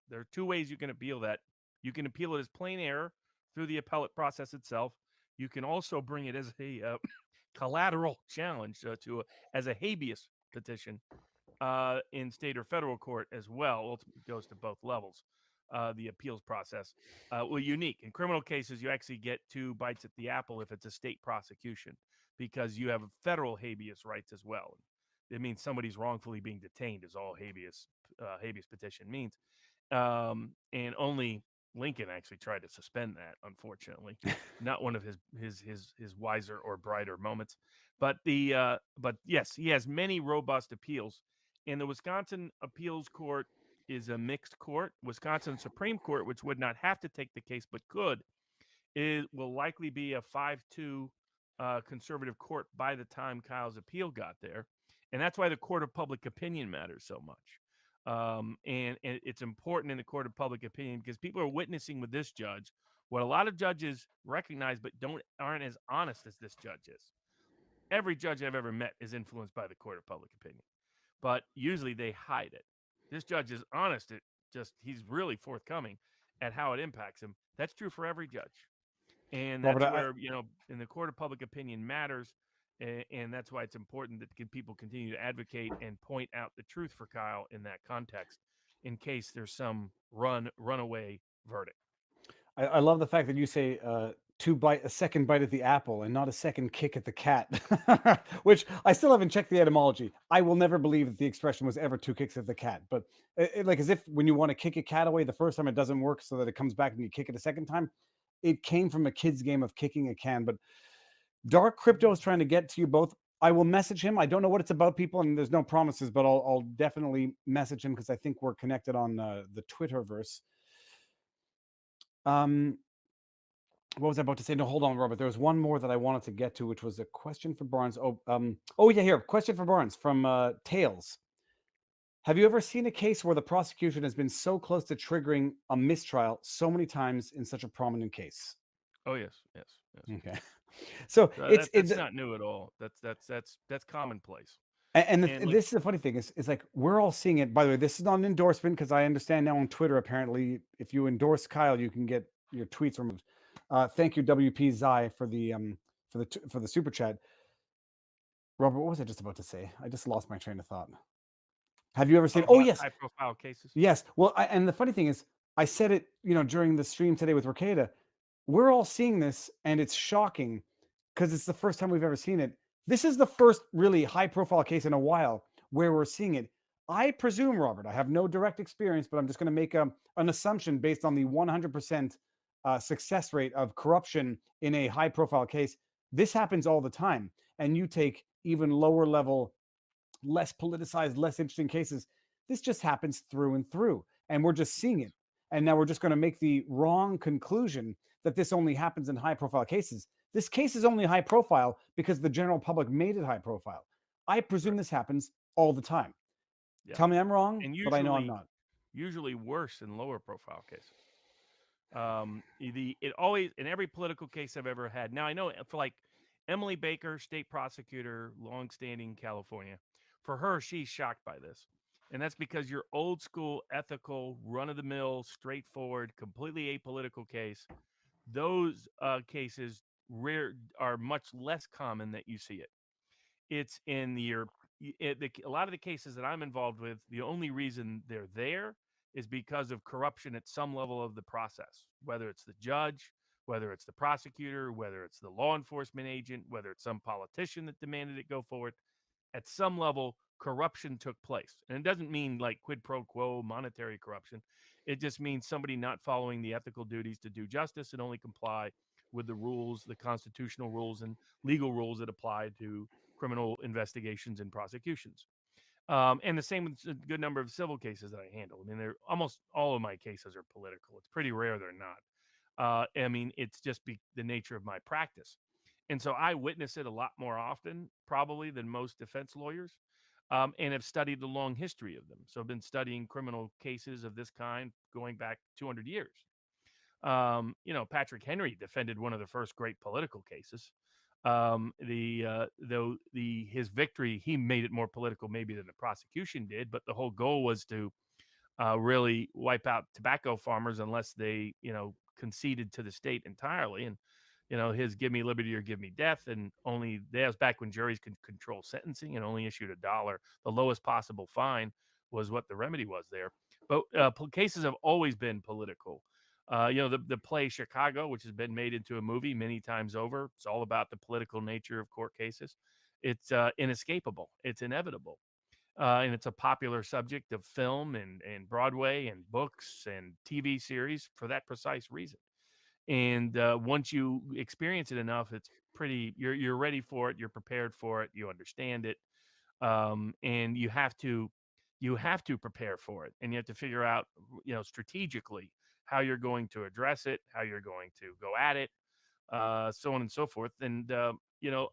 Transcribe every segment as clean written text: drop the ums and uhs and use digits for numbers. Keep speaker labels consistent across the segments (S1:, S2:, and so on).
S1: There are two ways you can appeal that. You can appeal it as plain error through the appellate process itself. You can also bring it as a collateral challenge as a habeas petition in state or federal court as well. Ultimately, it goes to both levels. The appeals process, unique in criminal cases, you actually get two bites at the apple if it's a state prosecution because you have federal habeas rights as well. It means somebody's wrongfully being detained is all habeas petition means. And only Lincoln actually tried to suspend that, unfortunately, not one of his wiser or brighter moments. But yes, he has many robust appeals, and the Wisconsin Appeals Court is a mixed court. Wisconsin Supreme Court, which would not have to take the case but could, will likely be a 5-2 conservative court by the time Kyle's appeal got there, and that's why the court of public opinion matters so much. And it's important in the court of public opinion because people are witnessing with this judge what a lot of judges recognize but aren't as honest as this judge is. Every judge I've ever met is influenced by the court of public opinion, but usually they hide it. This judge is honest. He's really forthcoming at how it impacts him. That's true for every judge, and
S2: Robert,
S1: that's where in the court of public opinion matters. And that's why it's important that people continue to advocate and point out the truth for Kyle in that context, in case there's some runaway verdict.
S2: I love the fact that you say a second bite at the apple and not a second kick at the cat, which I still haven't checked the etymology. I will never believe that the expression was ever two kicks at the cat, but like as if when you want to kick a cat away the first time it doesn't work so that it comes back and you kick it a second time, it came from a kid's game of kicking a can. But Dark Crypto is trying to get to you both. I will message him. I don't know what it's about, people, and there's no promises, but I'll definitely message him because I think we're connected on the Twitterverse. What was I about to say? No, hold on, Robert. There was one more that I wanted to get to, which was a question for Barnes. Oh yeah, here. Question for Barnes from Tails. Have you ever seen a case where the prosecution has been so close to triggering a mistrial so many times in such a prominent case?
S1: Oh yes.
S2: Okay. So
S1: that's not new at all. That's commonplace.
S2: And this is the funny thing is like we're all seeing it. By the way, this is not an endorsement because I understand now on Twitter apparently if you endorse Kyle, you can get your tweets removed. Thank you, WP Zai, for the super chat. Robert, what was I just about to say? I just lost my train of thought. Have you ever seen? Oh yes,
S1: high profile cases.
S2: Yes. Well, and the funny thing is, I said it, during the stream today with Ricada. We're all seeing this, and it's shocking because it's the first time we've ever seen it. This is the first really high-profile case in a while where we're seeing it. I presume, Robert, I have no direct experience, but I'm just going to make an assumption based on the 100% success rate of corruption in a high-profile case. This happens all the time, and you take even lower level, less politicized, less interesting cases. This just happens through and through, and we're just seeing it. And now we're just going to make the wrong conclusion that this only happens in high-profile cases. This case is only high profile because the general public made it high profile. I presume this happens all the time. Yeah. Tell me I'm wrong, but I know I'm not.
S1: Usually worse in lower profile cases. It always in every political case I've ever had. Now I know for like Emily Baker, state prosecutor, longstanding California, for her she's shocked by this, and that's because your old school, ethical, run of the mill, straightforward, completely apolitical case. Those cases are much less common that you see it. It's in a lot of the cases that I'm involved with. The only reason they're there is because of corruption at some level of the process, whether it's the judge, whether it's the prosecutor, whether it's the law enforcement agent, whether it's some politician that demanded it go forward. At some level, corruption took place. And it doesn't mean like quid pro quo monetary corruption. It just means somebody not following the ethical duties to do justice and only comply with the rules, the constitutional rules and legal rules that apply to criminal investigations and prosecutions. And the same with a good number of civil cases that I handle. I mean, almost all of my cases are political. It's pretty rare they're not. I mean, it's just the nature of my practice. And so I witness it a lot more often, probably, than most defense lawyers, and have studied the long history of them. So I've been studying criminal cases of this kind going back 200 years. Patrick Henry defended one of the first great political cases. His victory, he made it more political maybe than the prosecution did, but the whole goal was to really wipe out tobacco farmers unless they, conceded to the state entirely. And, his give me liberty or give me death. And only that was back when juries could control sentencing and only issued $1. The lowest possible fine was what the remedy was there. But cases have always been political. The play Chicago, which has been made into a movie many times over, it's all about the political nature of court cases. It's inescapable, it's inevitable. And it's a popular subject of film and Broadway and books and TV series for that precise reason. And once you experience it enough, it's pretty. You're ready for it. You're prepared for it. You understand it, and you have to prepare for it, and you have to figure out, strategically how you're going to address it, how you're going to go at it, so on and so forth. And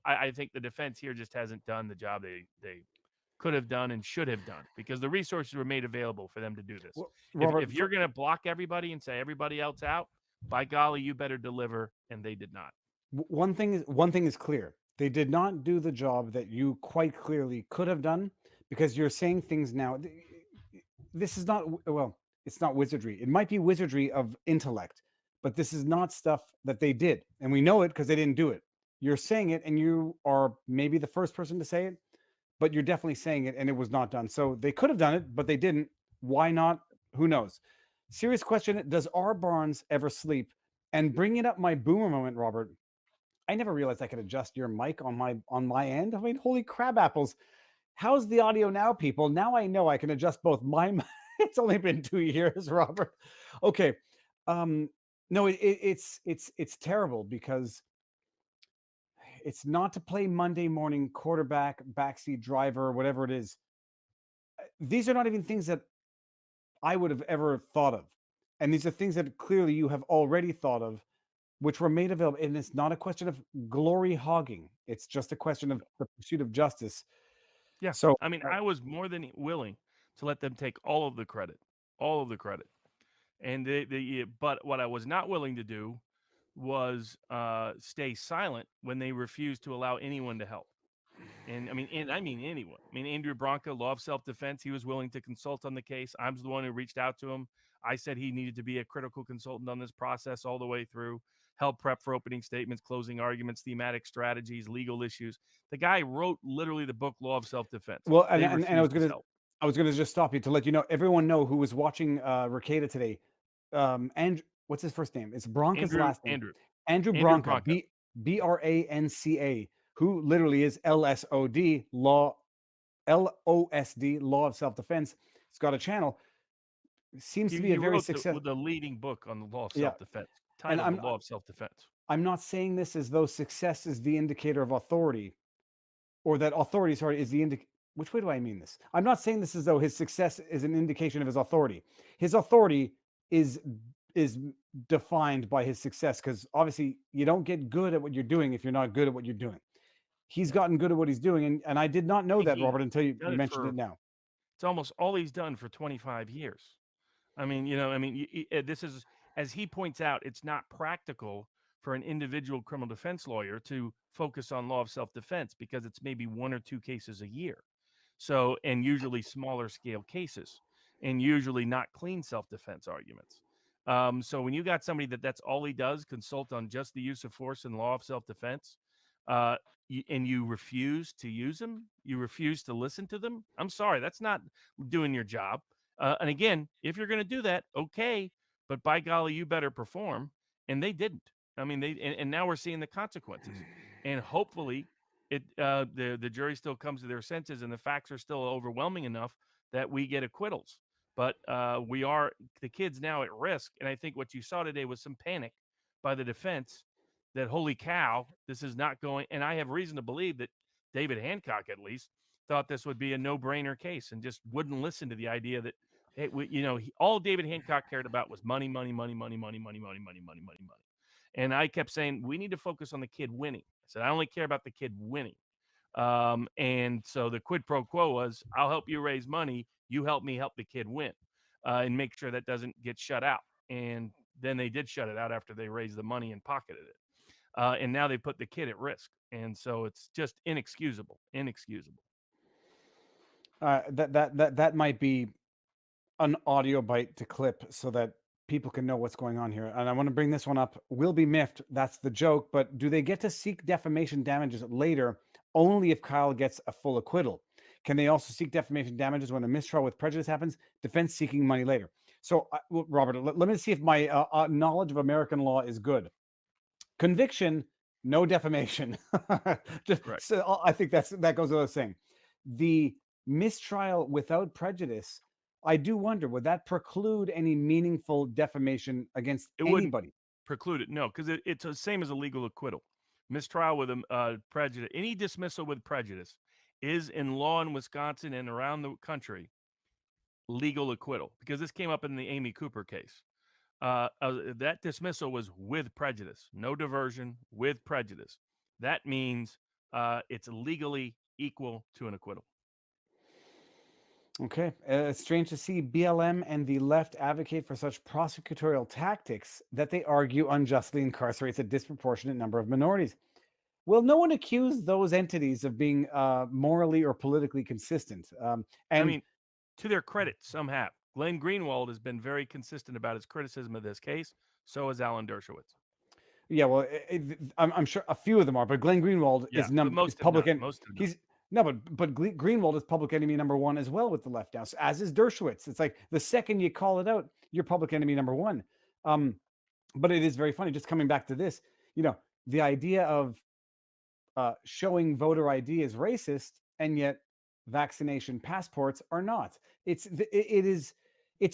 S1: I think the defense here just hasn't done the job they could have done and should have done because the resources were made available for them to do this.
S2: Well,
S1: If
S2: Robert,
S1: if you're going to block everybody and say everybody else out, by golly, you better deliver, and they did not.
S2: one thing is clear. They did not do the job that you quite clearly could have done because you're saying things now. This is not well, it's not wizardry. It might be wizardry of intellect, but this is not stuff that they did. And we know it because they didn't do it. You're saying it and you are maybe the first person to say it, but you're definitely saying it and it was not done. So they could have done it, but they didn't. Why not? Who knows? Serious question. Does R. Barnes ever sleep? And bringing up my boomer moment, Robert, I never realized I could adjust your mic on my end. I mean, holy crab apples. How's the audio now, people? Now I know I can adjust both my it's only been 2 years, Robert. Okay. No, it's terrible because it's not to play Monday morning quarterback, backseat driver, whatever it is. These are not even things that I would have ever thought of. And these are things that clearly you have already thought of, which were made available. And it's not a question of glory hogging. It's just a question of the pursuit of justice.
S1: Yeah,
S2: So
S1: I mean, I was more than willing to let them take all of the credit. And but what I was not willing to do was stay silent when they refused to allow anyone to help. And I mean anyone. I mean Andrew Bronca, law of self-defense. He was willing to consult on the case. I'm the one who reached out to him. I said he needed to be a critical consultant on this process all the way through. Help prep for opening statements, closing arguments, thematic strategies, legal issues. The guy wrote literally the book Law of Self-Defense.
S2: well, and,
S1: They
S2: and, and I was
S1: refused his
S2: gonna
S1: help.
S2: I was gonna just stop you to let you know, everyone know who was watching Ricada today. And what's his first name? It's Bronca's
S1: Andrew
S2: last name.
S1: Andrew
S2: Andrew
S1: Andrew
S2: Bronca,
S1: Bronca.
S2: Branca, who literally is LSOD, LOSD, Law of Self Defense. It's got a channel. Seems to be
S1: He
S2: a very
S1: wrote
S2: success.
S1: the leading book on the law of
S2: Yeah,
S1: self-defense,
S2: and
S1: titled The Law of Self-Defense.
S2: I'm not saying this as though success is the indicator of authority, or that authority, sorry, is the indicator. Which way do I mean this? I'm not saying this as though his success is an indication of his authority. His authority is is defined by his success, because obviously you don't get good at what you're doing if you're not good at what you're doing. He's gotten good at what he's doing, and I did not know that,
S1: He's
S2: Robert, until
S1: done
S2: you
S1: it
S2: mentioned
S1: for
S2: it now.
S1: it's almost all he's done for 25 years. This is, as he points out, it's not practical for an individual criminal defense lawyer to focus on law of self-defense because it's maybe one or two cases a year. So, and usually smaller scale cases, and usually not clean self-defense arguments. So when you got somebody that's all he does, consult on just the use of force and law of self-defense, uh, and you refuse to use them, you refuse to listen to them. I'm sorry, that's not doing your job. And again, if you're going to do that, okay, but by golly, you better perform. And they didn't. I mean, and now we're seeing the consequences. And hopefully, the jury still comes to their senses, and the facts are still overwhelming enough that we get acquittals. But the kids now at risk. And I think what you saw today was some panic by the defense that holy cow, this is not going. And I have reason to believe that David Hancock, at least, thought this would be a no-brainer case and just wouldn't listen to the idea that all David Hancock cared about was money, money, money, money, money, money, money, money, money, money, money. And I kept saying we need to focus on the kid winning. I said I only care about the kid winning. And so the quid pro quo was I'll help you raise money, you help me help the kid win, and make sure that doesn't get shut out. And then they did shut it out after they raised the money and pocketed it. And now they put the kid at risk. And so it's just inexcusable.
S2: That might be an audio bite to clip so that people can know what's going on here. And I want to bring this one up. Will be miffed. That's the joke. But do they get to seek defamation damages later only if Kyle gets a full acquittal? Can they also seek defamation damages when a mistrial with prejudice happens? Defense seeking money later. So, well, Robert, let me see if my knowledge of American law is good. Conviction, no defamation.
S1: Correct.
S2: So I think that goes without saying. The mistrial without prejudice, I do wonder, would that preclude any meaningful defamation against
S1: It wouldn't
S2: anybody?
S1: preclude it. No, because it's the same as a legal acquittal. Mistrial with a prejudice, any dismissal with prejudice is in law in Wisconsin and around the country legal acquittal, because this came up in the Amy Cooper case. That dismissal was with prejudice, no diversion, with prejudice. That means it's legally equal to an acquittal.
S2: Okay. It's strange to see BLM and the left advocate for such prosecutorial tactics that they argue unjustly incarcerates a disproportionate number of minorities. Well, no one accused those entities of being morally or politically consistent.
S1: I mean, to their credit, some have. Glenn Greenwald has been very consistent about his criticism of this case. So has Alan Dershowitz.
S2: yeah, well, I'm sure a few of them are, but Glenn Greenwald
S1: Yeah,
S2: is
S1: but most have
S2: public
S1: not.
S2: and
S1: Most have not.
S2: he's no, but Greenwald is public enemy number one as well with the left now, as is Dershowitz. It's like the second you call it out, you're public enemy number one. But it is very funny. Just coming back to this, the idea of showing voter ID is racist, and yet vaccination passports are not. It's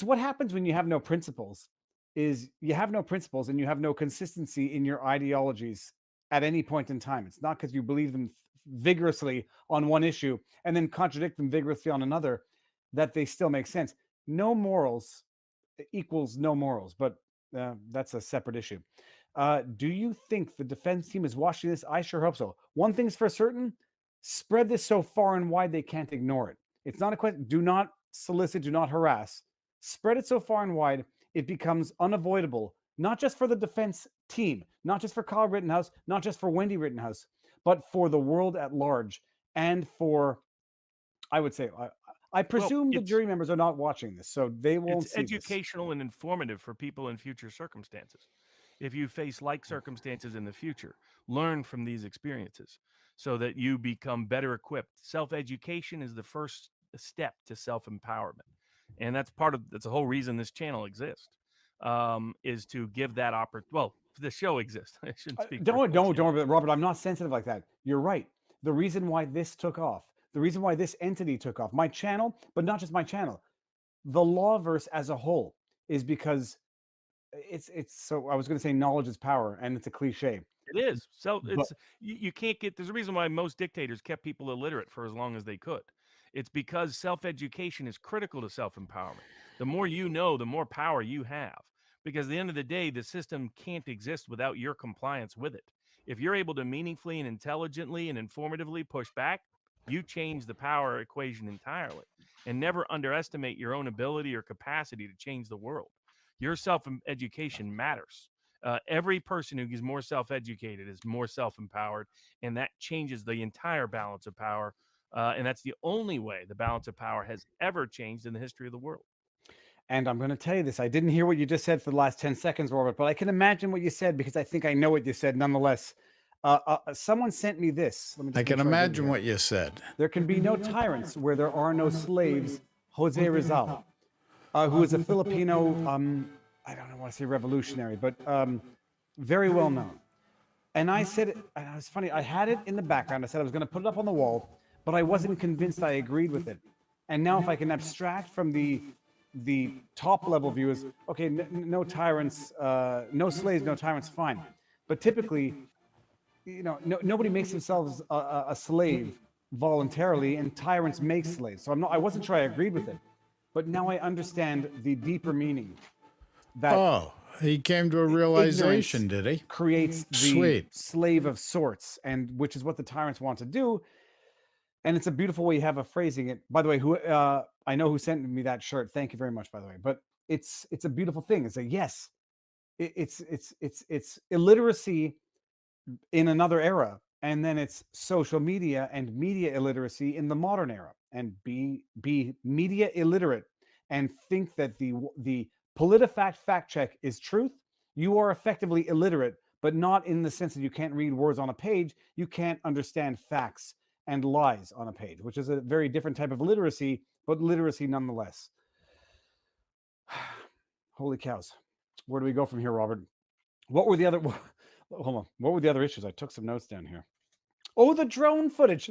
S2: what happens when you have no principles. Is you have no principles and you have no consistency in your ideologies at any point in time. It's not because you believe them vigorously on one issue and then contradict them vigorously on another that they still make sense. No morals equals no morals, but that's a separate issue. Do you think the defense team is watching this? I sure hope so. One thing's for certain: spread this so far and wide they can't ignore it. It's not a question. Do not solicit, do not harass. Spread it so far and wide it becomes unavoidable, not just for the defense team, not just for Kyle Rittenhouse, not just for Wendy Rittenhouse, but for the world at large, and for, I would say, I presume the jury members are not watching this, so they won't see this.
S1: It's educational and informative for people in future circumstances. If you face like circumstances in the future, learn from these experiences so that you become better equipped. Self-education is the first step to self-empowerment. And that's the whole reason this channel exists, is to give that opportunity. Well, the show exists. I shouldn't speak.
S2: Don't worry, Robert. I'm not sensitive like that. You're right. The reason why this took off, the reason why this entity took off, my channel, but not just my channel, the lawverse as a whole, is because it's so. I was going to say knowledge is power, and it's a cliche.
S1: It is. So you can't get. There's a reason why most dictators kept people illiterate for as long as they could. It's because self-education is critical to self-empowerment. The more you know, the more power you have. Because at the end of the day, the system can't exist without your compliance with it. If you're able to meaningfully and intelligently and informatively push back, you change the power equation entirely. And never underestimate your own ability or capacity to change the world. Your self-education matters. Every person who is more self-educated is more self-empowered, and that changes the entire balance of power. And that's the only way the balance of power has ever changed in the history of the world.
S2: And I'm going to tell you this. I didn't hear what you just said for the last 10 seconds, Robert, but I can imagine what you said because I think I know what you said nonetheless. Someone sent me this.
S3: I can imagine what you said.
S2: There can be no tyrants where there are no slaves. Jose Rizal, who is a Filipino, I don't want to say revolutionary, but very well known. And I said, and it was funny, I had it in the background. I said I was going to put it up on the wall, but I wasn't convinced I agreed with it. And now if I can abstract from the top level view is, okay, no tyrants, no slaves, no tyrants, fine. But typically, nobody makes themselves a slave voluntarily, and tyrants make slaves. So I wasn't sure I agreed with it. But now I understand the deeper meaning. That
S3: he came to a realization, did he?
S2: Creates the slave of sorts, and which is what the tyrants want to do. And it's a beautiful way you have of phrasing it. By the way, I know who sent me that shirt. Thank you very much, by the way. But it's a beautiful thing. It's it's illiteracy in another era, and then it's social media and media illiteracy in the modern era. And be media illiterate and think that the PolitiFact fact check is truth, you are effectively illiterate, but not in the sense that you can't read words on a page. You can't understand facts and lies on a page, which is a very different type of literacy, but literacy nonetheless. Holy cows. Where do we go from here, Robert? What were the other hold on. What were the other issues? I took some notes down here. Oh, the drone footage.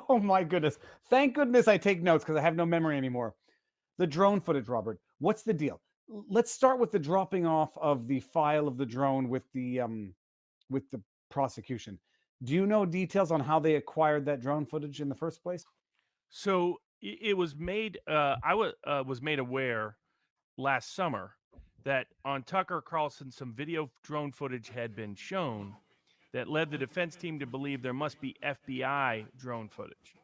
S2: Oh my goodness. Thank goodness I take notes because I have no memory anymore. The drone footage, Robert. What's the deal? Let's start with the dropping off of the file of the drone with the prosecution. Do you know details on how they acquired that drone footage in the first place?
S1: So it was made. I was made aware last summer that on Tucker Carlson, some video drone footage had been shown that led the defense team to believe there must be FBI drone footage.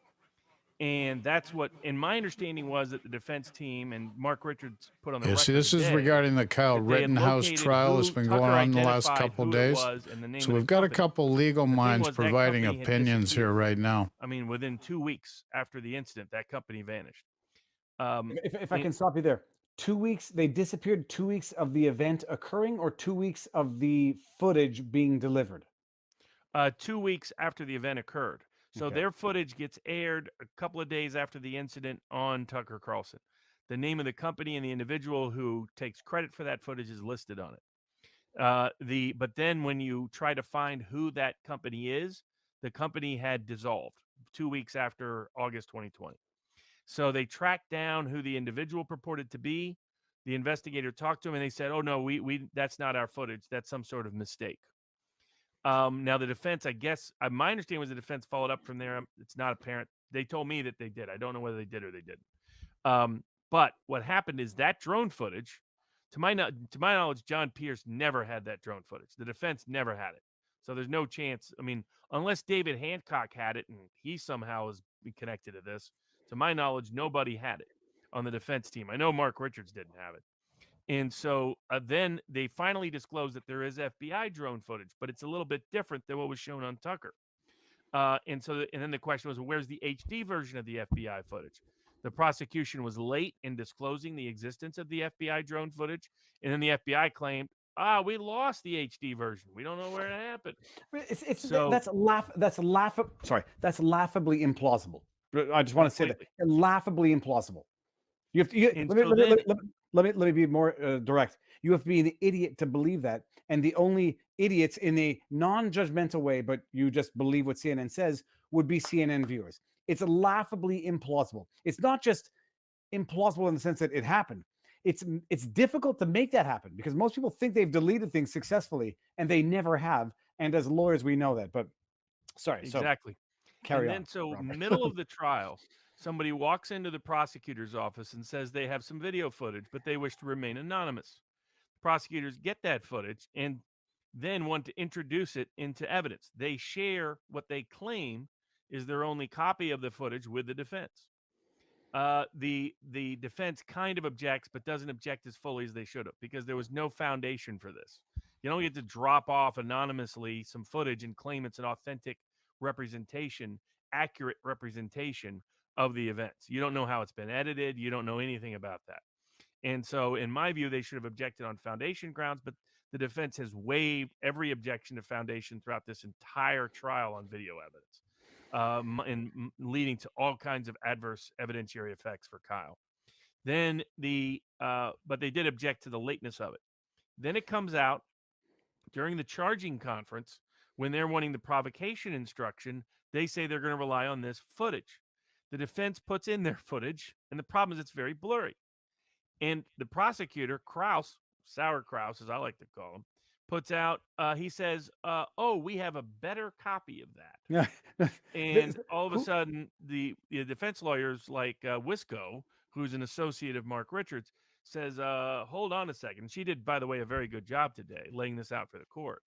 S1: And that's what, and my understanding was that the defense team and Mark Richards put on the
S3: Yeah,
S1: record
S3: see, this is
S1: today
S3: regarding the Kyle
S1: that they had
S3: Rittenhouse
S1: located
S3: trial that's
S1: who
S3: been
S1: Tucker
S3: going on the last
S1: identified
S3: couple
S1: who
S3: of
S1: it
S3: days.
S1: was and the name
S3: So
S1: of
S3: we've
S1: the
S3: got a
S1: company.
S3: couple legal
S1: The thing
S3: minds
S1: was that
S3: providing
S1: company had
S3: opinions here
S1: disappeared.
S3: right now.
S1: I mean, within 2 weeks after the incident, that company vanished. Um,
S2: If I
S1: and-
S2: can stop you there. 2 weeks, they disappeared 2 weeks of the event occurring, or 2 weeks of the footage being delivered?
S1: 2 weeks after the event occurred. So
S2: Okay.
S1: their footage gets aired a couple of days after the incident on Tucker Carlson. The name of the company and the individual who takes credit for that footage is listed on it. But then when you try to find who that company is, the company had dissolved 2 weeks after August 2020. So they tracked down who the individual purported to be. The investigator talked to him and they said, "Oh no, we that's not our footage. That's some sort of mistake." Now the defense, I guess, my understanding was the defense followed up from there. It's not apparent. They told me that they did. I don't know whether they did or they didn't. But what happened is that drone footage, to my knowledge, John Pierce never had that drone footage. The defense never had it. So there's no chance. I mean, unless David Hancock had it and he somehow is connected to this, to my knowledge, nobody had it on the defense team. I know Mark Richards didn't have it. And so then they finally disclosed that there is FBI drone footage, but it's a little bit different than what was shown on Tucker. And then the question was, well, where's the HD version of the FBI footage? The prosecution was late in disclosing the existence of the FBI drone footage, and then the FBI claimed, we lost the HD version. We don't know where it happened.
S2: That's laughably implausible. I just want to say that laughably implausible. You have to. Let me be more direct. You have to be an idiot to believe that, and the only idiots in a non-judgmental way, but you just believe what CNN says, would be CNN viewers. It's laughably implausible. It's not just implausible in the sense that it happened. It's difficult to make that happen because most people think they've deleted things successfully, and they never have. And as lawyers, we know that. But sorry,
S1: exactly.
S2: Carry on.
S1: And then, so middle of the trial, somebody walks into the prosecutor's office and says they have some video footage, but they wish to remain anonymous. Prosecutors get that footage and then want to introduce it into evidence. They share what they claim is their only copy of the footage with the defense. The defense kind of objects, but doesn't object as fully as they should have because there was no foundation for this. You don't get to drop off anonymously some footage and claim it's an authentic representation, accurate representation of the events. You don't know how it's been edited. You don't know anything about that. And so, in my view, they should have objected on foundation grounds, but the defense has waived every objection to foundation throughout this entire trial on video evidence, and leading to all kinds of adverse evidentiary effects for Kyle. Then but they did object to the lateness of it. Then it comes out during the charging conference when they're wanting the provocation instruction. They say they're going to rely on this footage. The defense puts in their footage, and the problem is it's very blurry. And the prosecutor, Krause, Sauer Krause, as I like to call him, puts out, he says, we have a better copy of that.
S2: Yeah.
S1: And all of a sudden, the defense lawyers like Wisco, who's an associate of Mark Richards, says, hold on a second. She did, by the way, a very good job today laying this out for the court.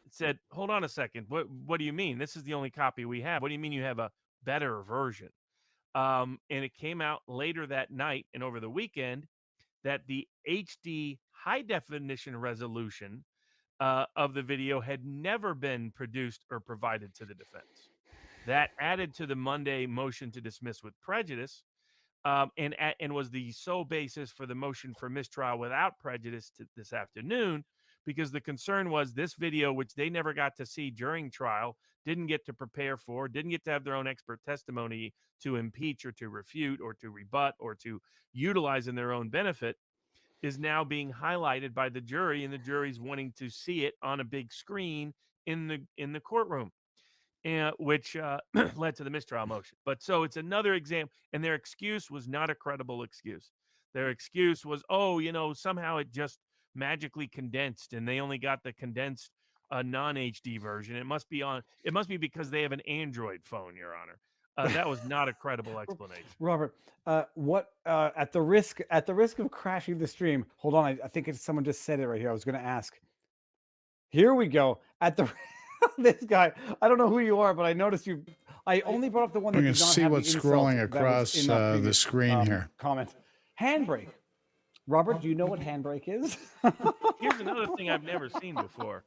S1: Said, hold on a second. What do you mean? This is the only copy we have. What do you mean you have a better version? And it came out later that night and over the weekend that the HD high definition resolution of the video had never been produced or provided to the defense. That added to the Monday motion to dismiss with prejudice. and was the sole basis for the motion for mistrial without prejudice this afternoon, because the concern was this video, which they never got to see during trial, didn't get to prepare for, didn't get to have their own expert testimony to impeach or to refute or to rebut or to utilize in their own benefit, is now being highlighted by the jury, and the jury's wanting to see it on a big screen in the courtroom, and which led to the mistrial motion. But so it's another example, and their excuse was not a credible excuse. Their excuse was, oh, somehow it just magically condensed, and they only got the condensed non HD version. It must be because they have an Android phone, Your Honor. That was not a credible explanation.
S2: Robert, what at the risk of crashing the stream? Hold on, I think someone just said it right here. I was going to ask. Here we go. At the this guy, I don't know who you are, but I noticed you. I only brought up the one that
S3: You can
S2: did not
S3: see
S2: have
S3: what's
S2: the insult
S3: scrolling
S2: that was
S3: across
S2: in that
S3: the
S2: previous,
S3: screen here.
S2: Comment. Handbrake. Robert, do you know what handbrake is?
S1: Here's another thing I've never seen before.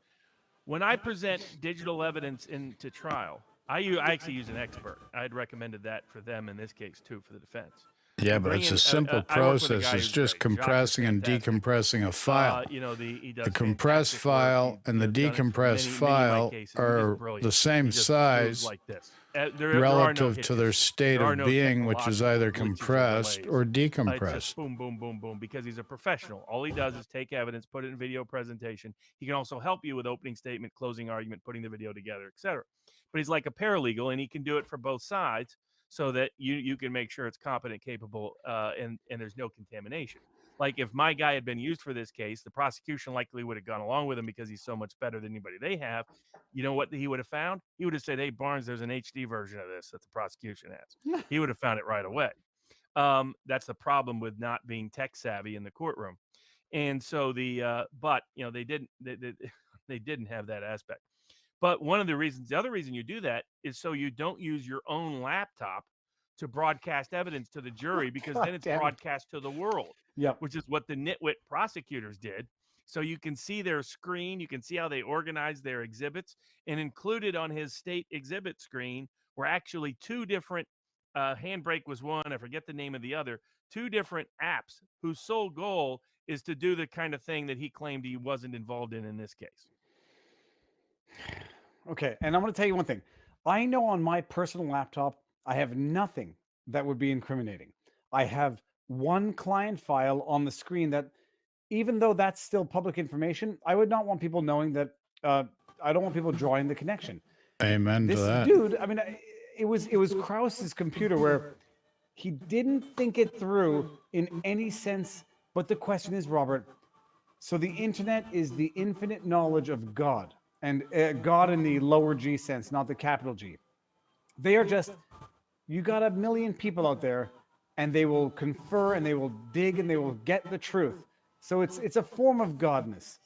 S1: When I present digital evidence into trial, I actually use an expert. I'd recommended that for them in this case too, for the defense.
S3: Yeah, but it's a simple process. It's just compressing and decompressing a file. The compressed file and the decompressed file are the same size relative to their state of being, which is either compressed or decompressed.
S1: Just boom, boom, boom, boom, because he's a professional. All he does is take evidence, put it in video presentation. He can also help you with opening statement, closing argument, putting the video together, etc. But he's like a paralegal, and he can do it for both sides, so that you can make sure it's competent, capable, and there's no contamination. Like if my guy had been used for this case, the prosecution likely would have gone along with him because he's so much better than anybody they have. You know what he would have found? He would have said, hey, Barnes, there's an HD version of this that the prosecution has. He would have found it right away. That's the problem with not being tech savvy in the courtroom. And so they didn't have that aspect. But the other reason you do that is so you don't use your own laptop to broadcast evidence to the jury, because then it's broadcast to the world, which is what the nitwit prosecutors did. So you can see their screen, you can see how they organize their exhibits, and included on his state exhibit screen were actually two different, Handbrake was one, I forget the name of the other, two different apps whose sole goal is to do the kind of thing that he claimed he wasn't involved in this case.
S2: Okay, and I'm going to tell you one thing. I know on my personal laptop, I have nothing that would be incriminating. I have one client file on the screen that, even though that's still public information, I would not want people knowing that. I don't want people drawing the connection.
S3: Amen to that.
S2: Dude, I mean, it was Krause's computer where he didn't think it through in any sense. But the question is, Robert, so the internet is the infinite knowledge of God. And God in the lower G sense, not the capital G. They are just, you got a million people out there, and they will confer, and they will dig, and they will get the truth. So it's a form of godness.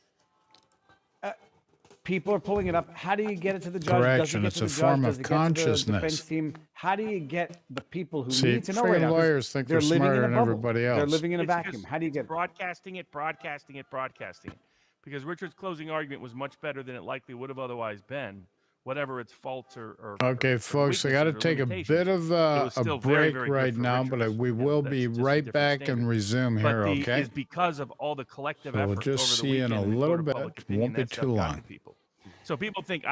S2: People are pulling it up. How do you get it to the judge?
S3: Correction, it's a form of consciousness.
S2: Defense team? How do you get the people who
S3: See,
S2: need to know right now?
S3: lawyers think they're smarter than everybody else.
S2: They're living in a vacuum. How do you get
S1: broadcasting it? Because Richard's closing argument was much better than it likely would have otherwise been, whatever its faults or
S3: okay, folks, I got to take a bit of a break right now, but we will be right back and resume here, okay?
S1: Is because of all the collective effort.
S3: We'll just see in a little bit. Won't be too long.
S1: So people think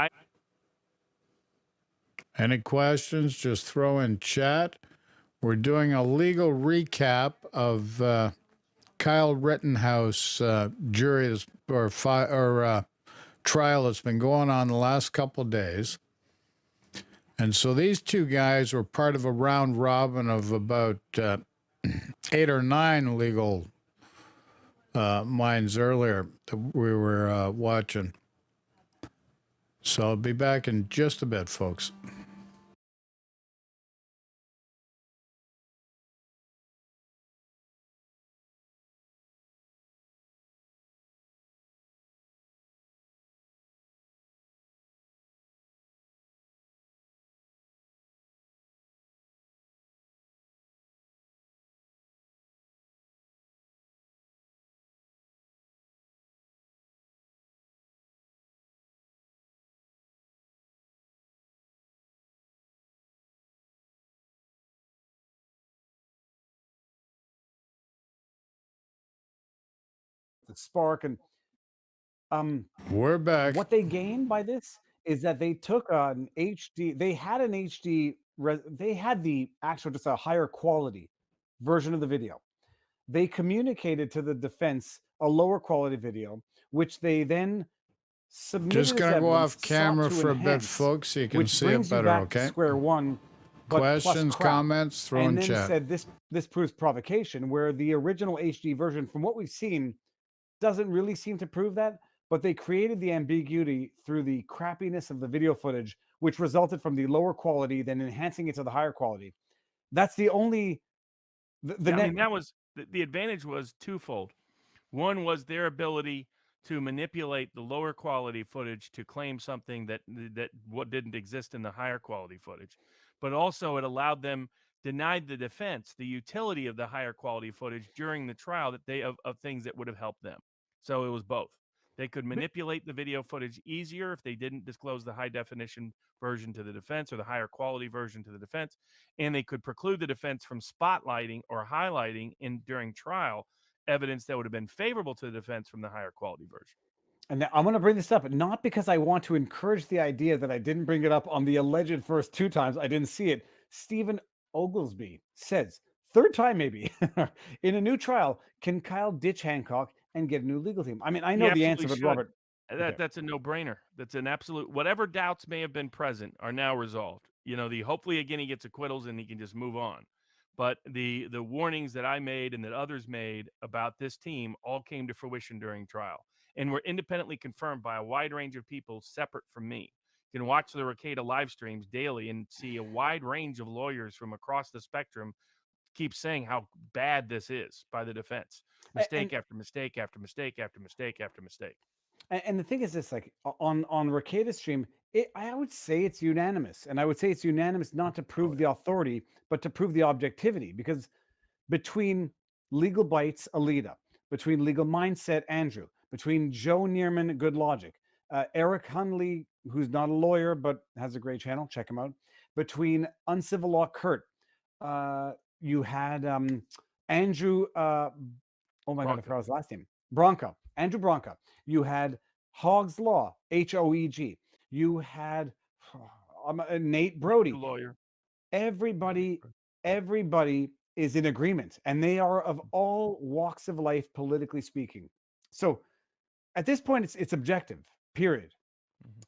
S3: Any questions? Just throw in chat. We're doing a legal recap of Kyle Rittenhouse jury trial that's been going on the last couple of days. And so these two guys were part of a round robin of about 8 or 9 legal minds earlier that we were watching. So I'll be back in just a bit, folks.
S2: the spark, and
S3: we're back.
S2: what they gained by this is that they took an HD. They had an HD. They had the actual, just a higher quality version of the video. They communicated to the defense a lower quality video, which they then submitted.
S3: Just gonna go off camera for a bit, folks, so you can see it better. Okay.
S2: Square one.
S3: Questions, comments, throw in chat.
S2: And then said this proves provocation, where the original HD version, from what we've seen, doesn't really seem to prove that. But they created the ambiguity through the crappiness of the video footage, which resulted from the lower quality, then enhancing it to the higher quality. That's the only.
S1: That was the advantage was twofold. One was their ability to manipulate the lower quality footage to claim something that what didn't exist in the higher quality footage, but also it allowed them, denied the defense the utility of the higher quality footage during the trial that they of things that would have helped them. So it was both. They could manipulate the video footage easier if they didn't disclose the high definition version to the defense or the higher quality version to the defense, and they could preclude the defense from spotlighting or highlighting during trial evidence that would have been favorable to the defense from the higher quality version.
S2: And now I'm going to bring this up, not because I want to encourage the idea that I didn't bring it up on the alleged first 2 times. I didn't see it. Stephen Oglesby says, 3rd time maybe, in a new trial, can Kyle ditch Hancock and get a new legal team? I mean, I know the answer, but Robert.
S1: That's a no-brainer. That's an absolute. Whatever doubts may have been present are now resolved. Hopefully again he gets acquittals and he can just move on. But the warnings that I made and that others made about this team all came to fruition during trial and were independently confirmed by a wide range of people separate from me. You can watch the Rekieta live streams daily and see a wide range of lawyers from across the spectrum keep saying how bad this is by the defense. Mistake after mistake after mistake after mistake after mistake.
S2: And the thing is this, like on Rekieta's stream, I would say it's unanimous. And I would say it's unanimous not to prove the authority, but to prove the objectivity. Because between Legal Bites, Alita, between Legal Mindset, Andrew, between Joe Neerman, Good Logic, Eric Hunley, who's not a lawyer, but has a great channel, check him out. Between Uncivil Law, Kurt, you had Andrew, oh my God, I forgot his last name. Andrew Bronca. You had Hogg's Law, HOEG. You had Nate Brody.
S1: Lawyer.
S2: Everybody is in agreement, and they are of all walks of life, politically speaking. So at this point, it's objective, period.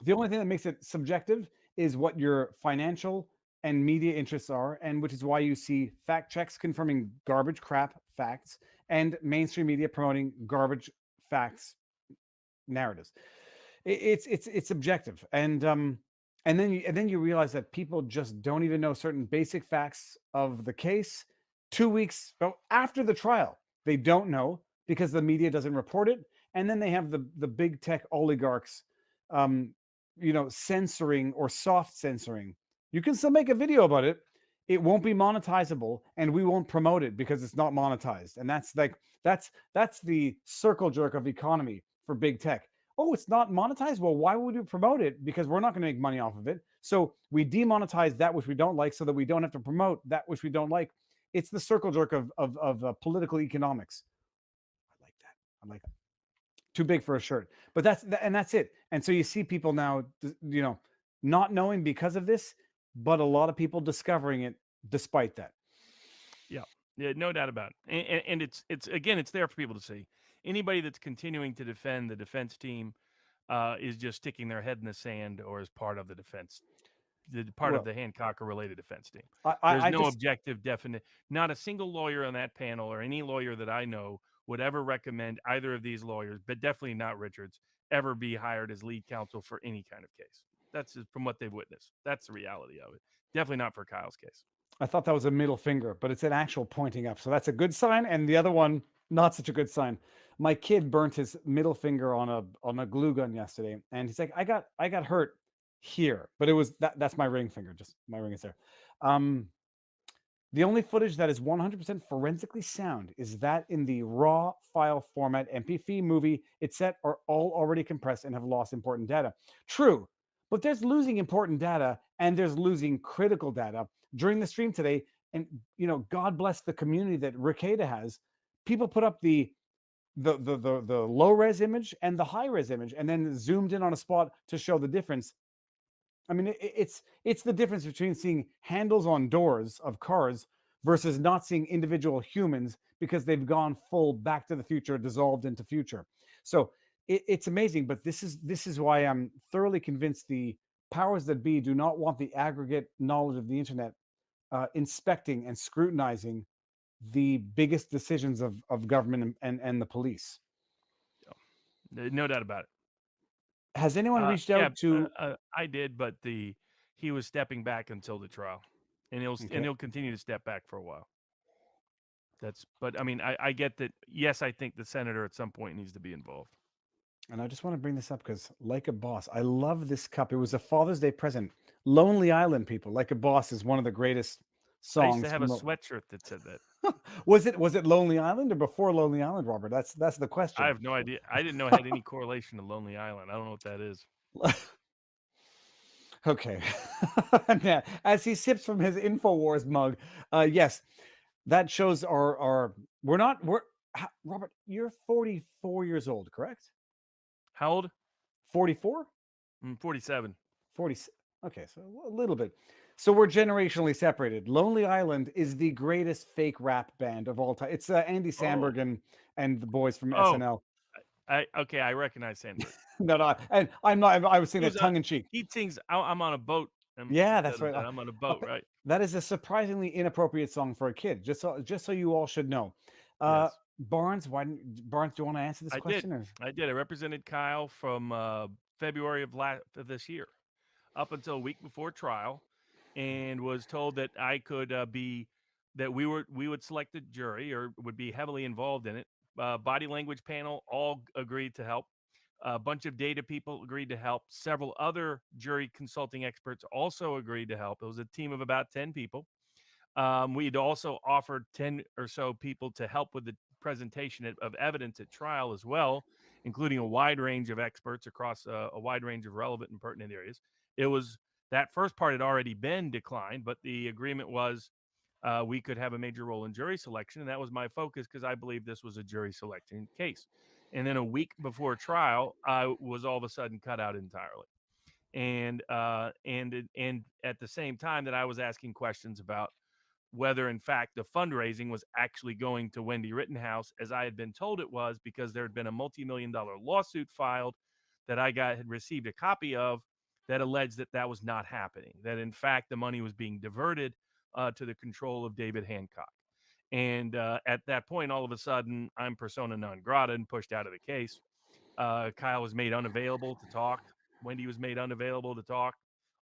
S2: The only thing that makes it subjective is what your financial and media interests are, and which is why you see fact checks confirming garbage crap facts and mainstream media promoting garbage facts narratives. It's objective, and then you realize that people just don't even know certain basic facts of the case. 2 weeks after the trial, they don't know because the media doesn't report it, and then they have the big tech oligarchs, censoring or soft censoring. You can still make a video about it. It won't be monetizable, and we won't promote it because it's not monetized. And that's the circle jerk of economy for big tech. Oh, it's not monetized? Well, why would we promote it? Because we're not going to make money off of it. So we demonetize that which we don't like so that we don't have to promote that which we don't like. It's the circle jerk of political economics. I like that. Too big for a shirt. But that's it. And so you see people now, not knowing because of this, but a lot of people discovering it despite that.
S1: Yeah, no doubt about it. And it's there for people to see. Anybody that's continuing to defend the defense team is just sticking their head in the sand or is part of the defense, of the Hancock or related defense team. There's no objective, definite. Not a single lawyer on that panel or any lawyer that I know would ever recommend either of these lawyers, but definitely not Richards, ever be hired as lead counsel for any kind of case. That's just from what they've witnessed. That's the reality of it. Definitely not for Kyle's case.
S2: I thought that was a middle finger, but it's an actual pointing up. So that's a good sign. And the other one, not such a good sign. My kid burnt his middle finger on a glue gun yesterday, and he's like, I got hurt here, but it was that's my ring finger. Just my ring is there. The only footage that is 100% forensically sound is that in the raw file format MP3 movie it's set are all already compressed and have lost important data. True, but there's losing important data and there's losing critical data during the stream today. And God bless the community that Rekieta has. People put up the the low res image and the high res image, and then zoomed in on a spot to show the difference. I mean, it's the difference between seeing handles on doors of cars versus not seeing individual humans because they've gone full Back to the Future, dissolved into future. So it's amazing. But this is why I'm thoroughly convinced the powers that be do not want the aggregate knowledge of the internet inspecting and scrutinizing the biggest decisions of government and the police.
S1: No doubt about it.
S2: Has anyone reached out to?
S1: I did, but he was stepping back until the trial, and he'll continue to step back for a while. But I mean, I get that. Yes, I think the senator at some point needs to be involved.
S2: And I just want to bring this up because, Like a Boss, I love this cup. It was a Father's Day present. Lonely Island, people. Like a Boss is one of the greatest songs.
S1: I used to have a sweatshirt that said that.
S2: Was it Lonely Island or before Lonely Island, Robert? That's the question.
S1: I have no idea. I didn't know it had any correlation to Lonely Island. I don't know what that is.
S2: Okay. As he sips from his InfoWars mug, yes, that shows our Robert, you're 44 years old, correct?
S1: How old?
S2: 44?
S1: 47.
S2: 40. Okay, so a little bit. So we're generationally separated. Lonely Island is the greatest fake rap band of all time. It's Andy Samberg and the boys from SNL.
S1: I recognize Samberg.
S2: No, and I'm not. I was saying that tongue in cheek.
S1: He sings "I'm on a boat."
S2: Yeah, that's right.
S1: I'm on a boat, right?
S2: That is a surprisingly inappropriate song for a kid. Just so you all should know.
S1: Yes.
S2: Barnes, Barnes, do you want to answer this question?
S1: I did. I represented Kyle from February of this year up until a week before trial, and was told that I could that we would select a jury or would be heavily involved in it. Body language panel all agreed to help. A bunch of data people agreed to help. Several other jury consulting experts also agreed to help. It was a team of about 10 people. We'd also offered 10 or so people to help with the presentation of evidence at trial as well, including a wide range of experts across a wide range of relevant and pertinent areas. It was that first part had already been declined, but the agreement was we could have a major role in jury selection, and that was my focus because I believe this was a jury selection case. And then a week before trial, I was all of a sudden cut out entirely. And at the same time that I was asking questions about whether, in fact, the fundraising was actually going to Wendy Rittenhouse, as I had been told it was, because there had been a multi-million-dollar lawsuit filed that I had received a copy of that alleged that was not happening, that, in fact, the money was being diverted to the control of David Hancock. And at that point, all of a sudden, I'm persona non grata and pushed out of the case. Kyle was made unavailable to talk. Wendy was made unavailable to talk.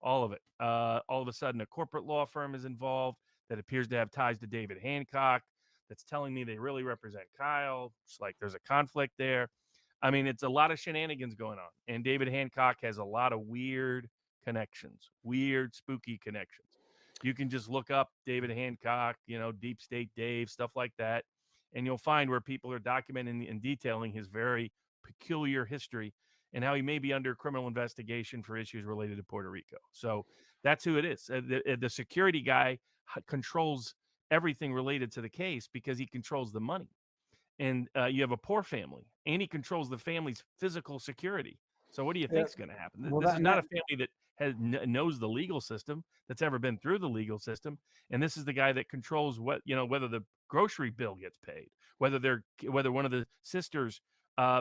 S1: All of it. All of a sudden, a corporate law firm is involved that appears to have ties to David Hancock that's telling me they really represent Kyle. It's like there's a conflict there. I mean, it's a lot of shenanigans going on. And David Hancock has a lot of weird connections, weird, spooky connections. You can just look up David Hancock, Deep State Dave, stuff like that. And you'll find where people are documenting and detailing his very peculiar history and how he may be under criminal investigation for issues related to Puerto Rico. So that's who it is. The security guy controls everything related to the case because he controls the money. And you have a poor family, and he controls the family's physical security. So what do you think is going to happen? Well, this is not a family that knows the legal system, that's ever been through the legal system. And this is the guy that controls whether the grocery bill gets paid, whether one of the sisters'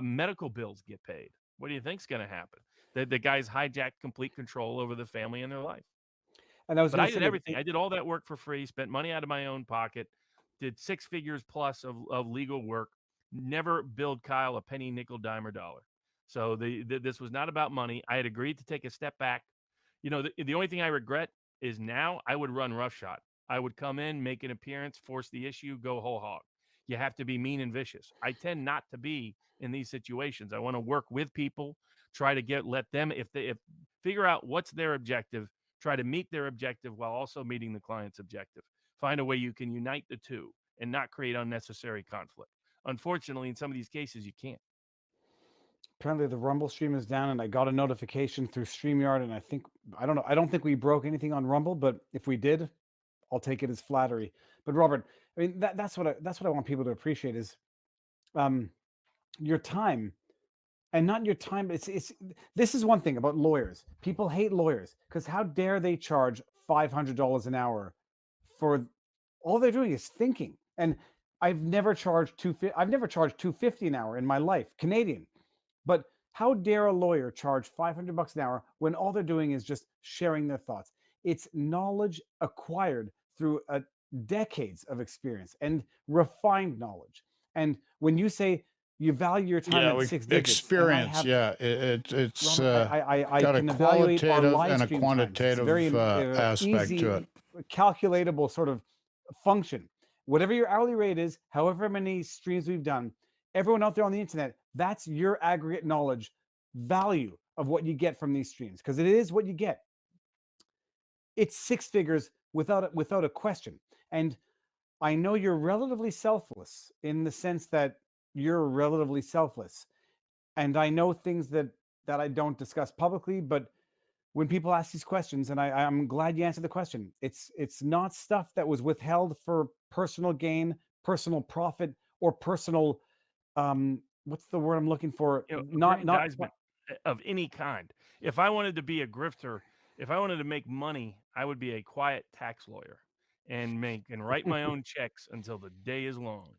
S1: medical bills get paid. What do you think is going to happen? The guy's hijacked complete control over the family and their life.
S2: And I
S1: did everything. I did all that work for free, spent money out of my own pocket, did 6 figures plus of legal work, never billed Kyle a penny, nickel, dime, or dollar. So this was not about money. I had agreed to take a step back. The only thing I regret is now I would run roughshod. I would come in, make an appearance, force the issue, go whole hog. You have to be mean and vicious. I tend not to be in these situations. I want to work with people, try to let them, if figure out what's their objective, try to meet their objective while also meeting the client's objective. Find a way you can unite the two and not create unnecessary conflict. Unfortunately, in some of these cases, you can't.
S2: Apparently the Rumble stream is down, and I got a notification through StreamYard, and I don't think we broke anything on Rumble, but if we did, I'll take it as flattery. But Robert, I mean, that's what I want people to appreciate is your time, and not your time. This is one thing about lawyers. People hate lawyers because how dare they charge $500 an hour for all they're doing is thinking. And I've never charged $250 an hour in my life, Canadian. But how dare a lawyer charge $500 an hour when all they're doing is just sharing their thoughts? It's knowledge acquired through decades of experience and refined knowledge. And when you say you value your time at 6 digits,
S3: experience. It's
S2: I
S3: got a
S2: can evaluate our
S3: qualitative
S2: live
S3: and a
S2: stream times. It's
S3: quantitative
S2: very
S3: aspect
S2: easy,
S3: to it.
S2: calculatable sort of function. Whatever your hourly rate is, however many streams we've done, everyone out there on the internet, that's your aggregate knowledge value of what you get from these streams, because it is what you get. It's 6 figures without a question. And I know you're relatively selfless in the sense that you're relatively selfless. And I know things that I don't discuss publicly, but when people ask these questions, and I'm glad you answered the question, it's not stuff that was withheld for personal gain, personal profit, or personal what's the word I'm looking for? Not
S1: of any kind. If I wanted to be a grifter, if I wanted to make money, I would be a quiet tax lawyer and write my own checks until the day is long.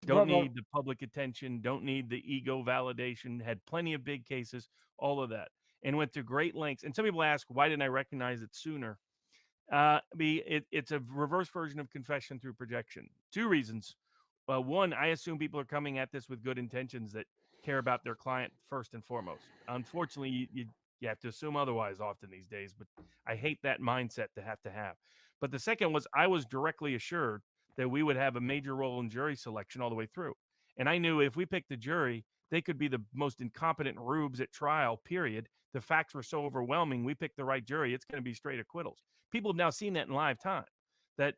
S1: Don't need the public attention, don't need the ego validation, had plenty of big cases, all of that. And went to great lengths. And some people ask, why didn't I recognize it sooner? It's a reverse version of confession through projection. 2 reasons. One, I assume people are coming at this with good intentions that care about their client first and foremost. Unfortunately, you have to assume otherwise often these days, but I hate that mindset to have. But the second was I was directly assured that we would have a major role in jury selection all the way through. And I knew if we picked the jury, they could be the most incompetent rubes at trial, period. The facts were so overwhelming, we picked the right jury, it's going to be straight acquittals. People have now seen that in live time. That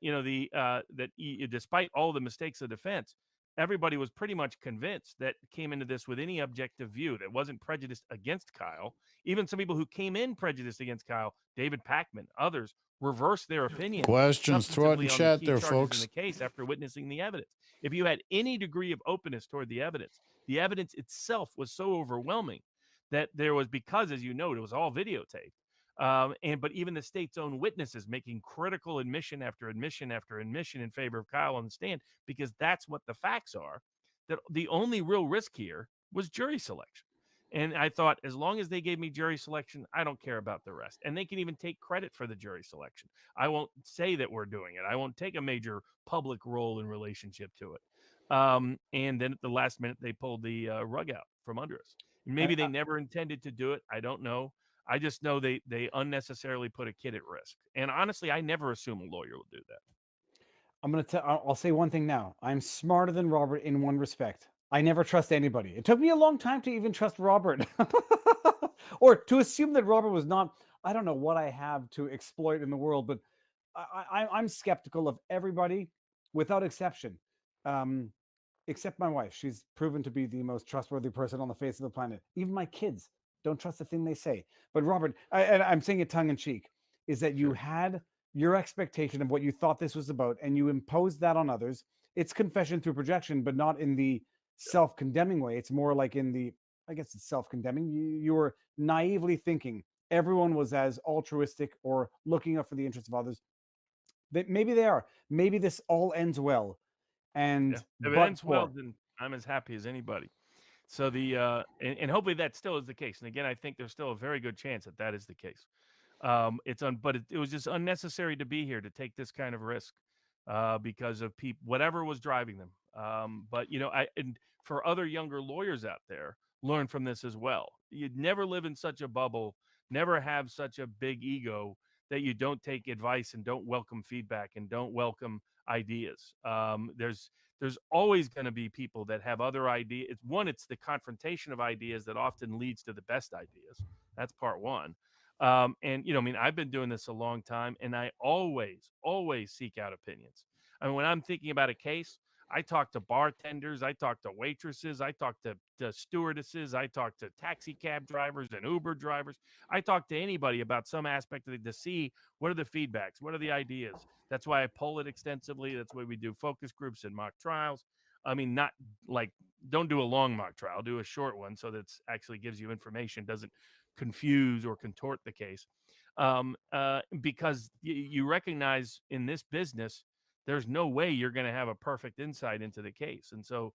S1: despite all the mistakes of defense, everybody was pretty much convinced that came into this with any objective view that wasn't prejudiced against Kyle. Even some people who came in prejudiced against Kyle, David Packman, others, reversed their opinion.
S3: Questions, throw it in chat there, folks.
S1: In the case after witnessing the evidence. If you had any degree of openness toward the evidence itself was so overwhelming that there was, because as you note, it was all videotaped. But even the state's own witnesses making critical admission after admission after admission in favor of Kyle on the stand, because that's what the facts are, that the only real risk here was jury selection. And I thought, as long as they gave me jury selection, I don't care about the rest. And they can even take credit for the jury selection. I won't say that we're doing it. I won't take a major public role in relationship to it. And then at the last minute, they pulled the rug out from under us. Maybe they never intended to do it. I don't know. I just know they unnecessarily put a kid at risk. And honestly, I never assume a lawyer will do that.
S2: I'll say one thing now. I'm smarter than Robert in one respect. I never trust anybody. It took me a long time to even trust Robert. Or to assume that Robert was not. I don't know what I have to exploit in the world, but I'm skeptical of everybody without exception. Except my wife. She's proven to be the most trustworthy person on the face of the planet. Even my kids don't trust a thing they say. But Robert, and I'm saying it tongue in cheek, is that you had your expectation of what you thought this was about, and you imposed that on others. It's confession through projection, but not in the self-condemning way. It's more like in the, I guess it's self-condemning. You were naively thinking everyone was as altruistic or looking out for the interests of others. That maybe they are. Maybe this all ends well. And
S1: if it ends well, then I'm as happy as anybody. So and hopefully that still is the case. And again, I think there's still a very good chance that is the case. But it was just unnecessary to be here to take this kind of risk because of whatever was driving them. But and for other younger lawyers out there, learn from this as well. You'd never live in such a bubble, never have such a big ego that you don't take advice and don't welcome feedback and don't welcome ideas. There's always going to be people that have other ideas. It's the confrontation of ideas that often leads to the best ideas. That's part one. And I've been doing this a long time, and I always seek out opinions. I mean, when I'm thinking about a case, I talk to bartenders, I talk to waitresses, I talk to stewardesses, I talk to taxi cab drivers and Uber drivers. I talk to anybody about some aspect of it to see what are the feedbacks, what are the ideas. That's why I poll it extensively. That's why we do focus groups and mock trials. I mean, not like, don't do a long mock trial, do a short one so that actually gives you information, doesn't confuse or contort the case. Because you recognize in this business, there's no way you're going to have a perfect insight into the case. And so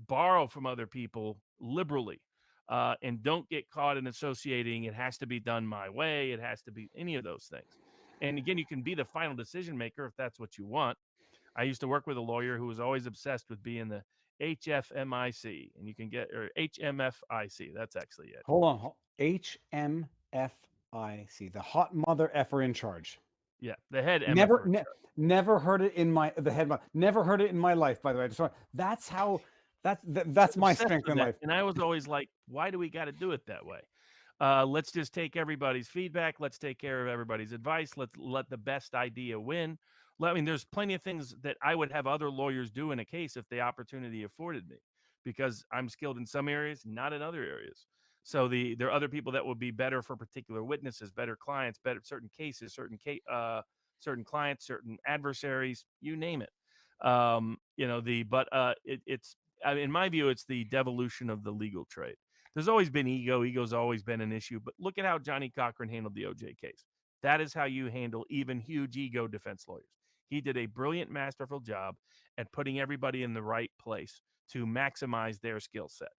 S1: borrow from other people liberally, and don't get caught in associating it has to be done my way, it has to be any of those things. And again, you can be the final decision maker if that's what you want. I used to work with a lawyer who was always obsessed with being the HFMIC, and you can get, or HMFIC. That's actually it.
S2: Hold on. HMFIC, the hot mother effer in charge.
S1: Yeah, the head
S2: never heard it in my never heard it in my life, by the way. That's my strength in life.
S1: And I was always like, why do we got to do it that way? Let's just take everybody's feedback. Let's take care of everybody's advice. Let's let the best idea win. I mean, there's plenty of things that I would have other lawyers do in a case if the opportunity afforded me, because I'm skilled in some areas, not in other areas. So there are other people that would be better for particular witnesses, better clients, better certain cases, certain clients, certain adversaries, you name it. It's in my view, it's the devolution of the legal trade. There's always been ego. Ego's always been an issue. But look at how Johnny Cochran handled the OJ case. That is how you handle even huge ego defense lawyers. He did a brilliant, masterful job at putting everybody in the right place to maximize their skill set.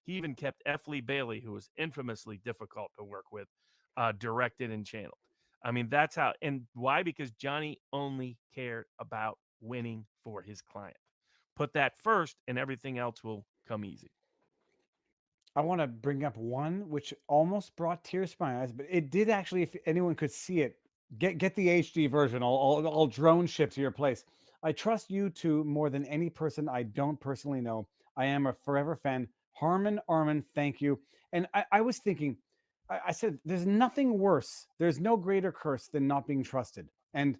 S1: He even kept F. Lee Bailey, who was infamously difficult to work with, directed and channeled. I mean, that's how. And why? Because Johnny only cared about winning for his client. Put that first, and everything else will come easy.
S2: I want to bring up one which almost brought tears to my eyes, but it did actually. If anyone could see it, get the HD version. I'll drone ship to your place. I trust you two more than any person I don't personally know. I am a forever fan. Harmon Armin, thank you. And I was thinking, I said, there's nothing worse. There's no greater curse than not being trusted. And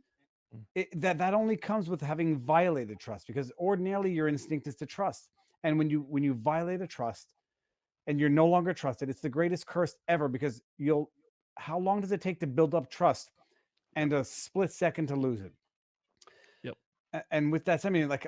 S2: that only comes with having violated trust, because ordinarily your instinct is to trust. And when you violate a trust and you're no longer trusted, it's the greatest curse ever, because how long does it take to build up trust and a split second to lose it?
S1: Yep.
S2: And with that, I mean, like,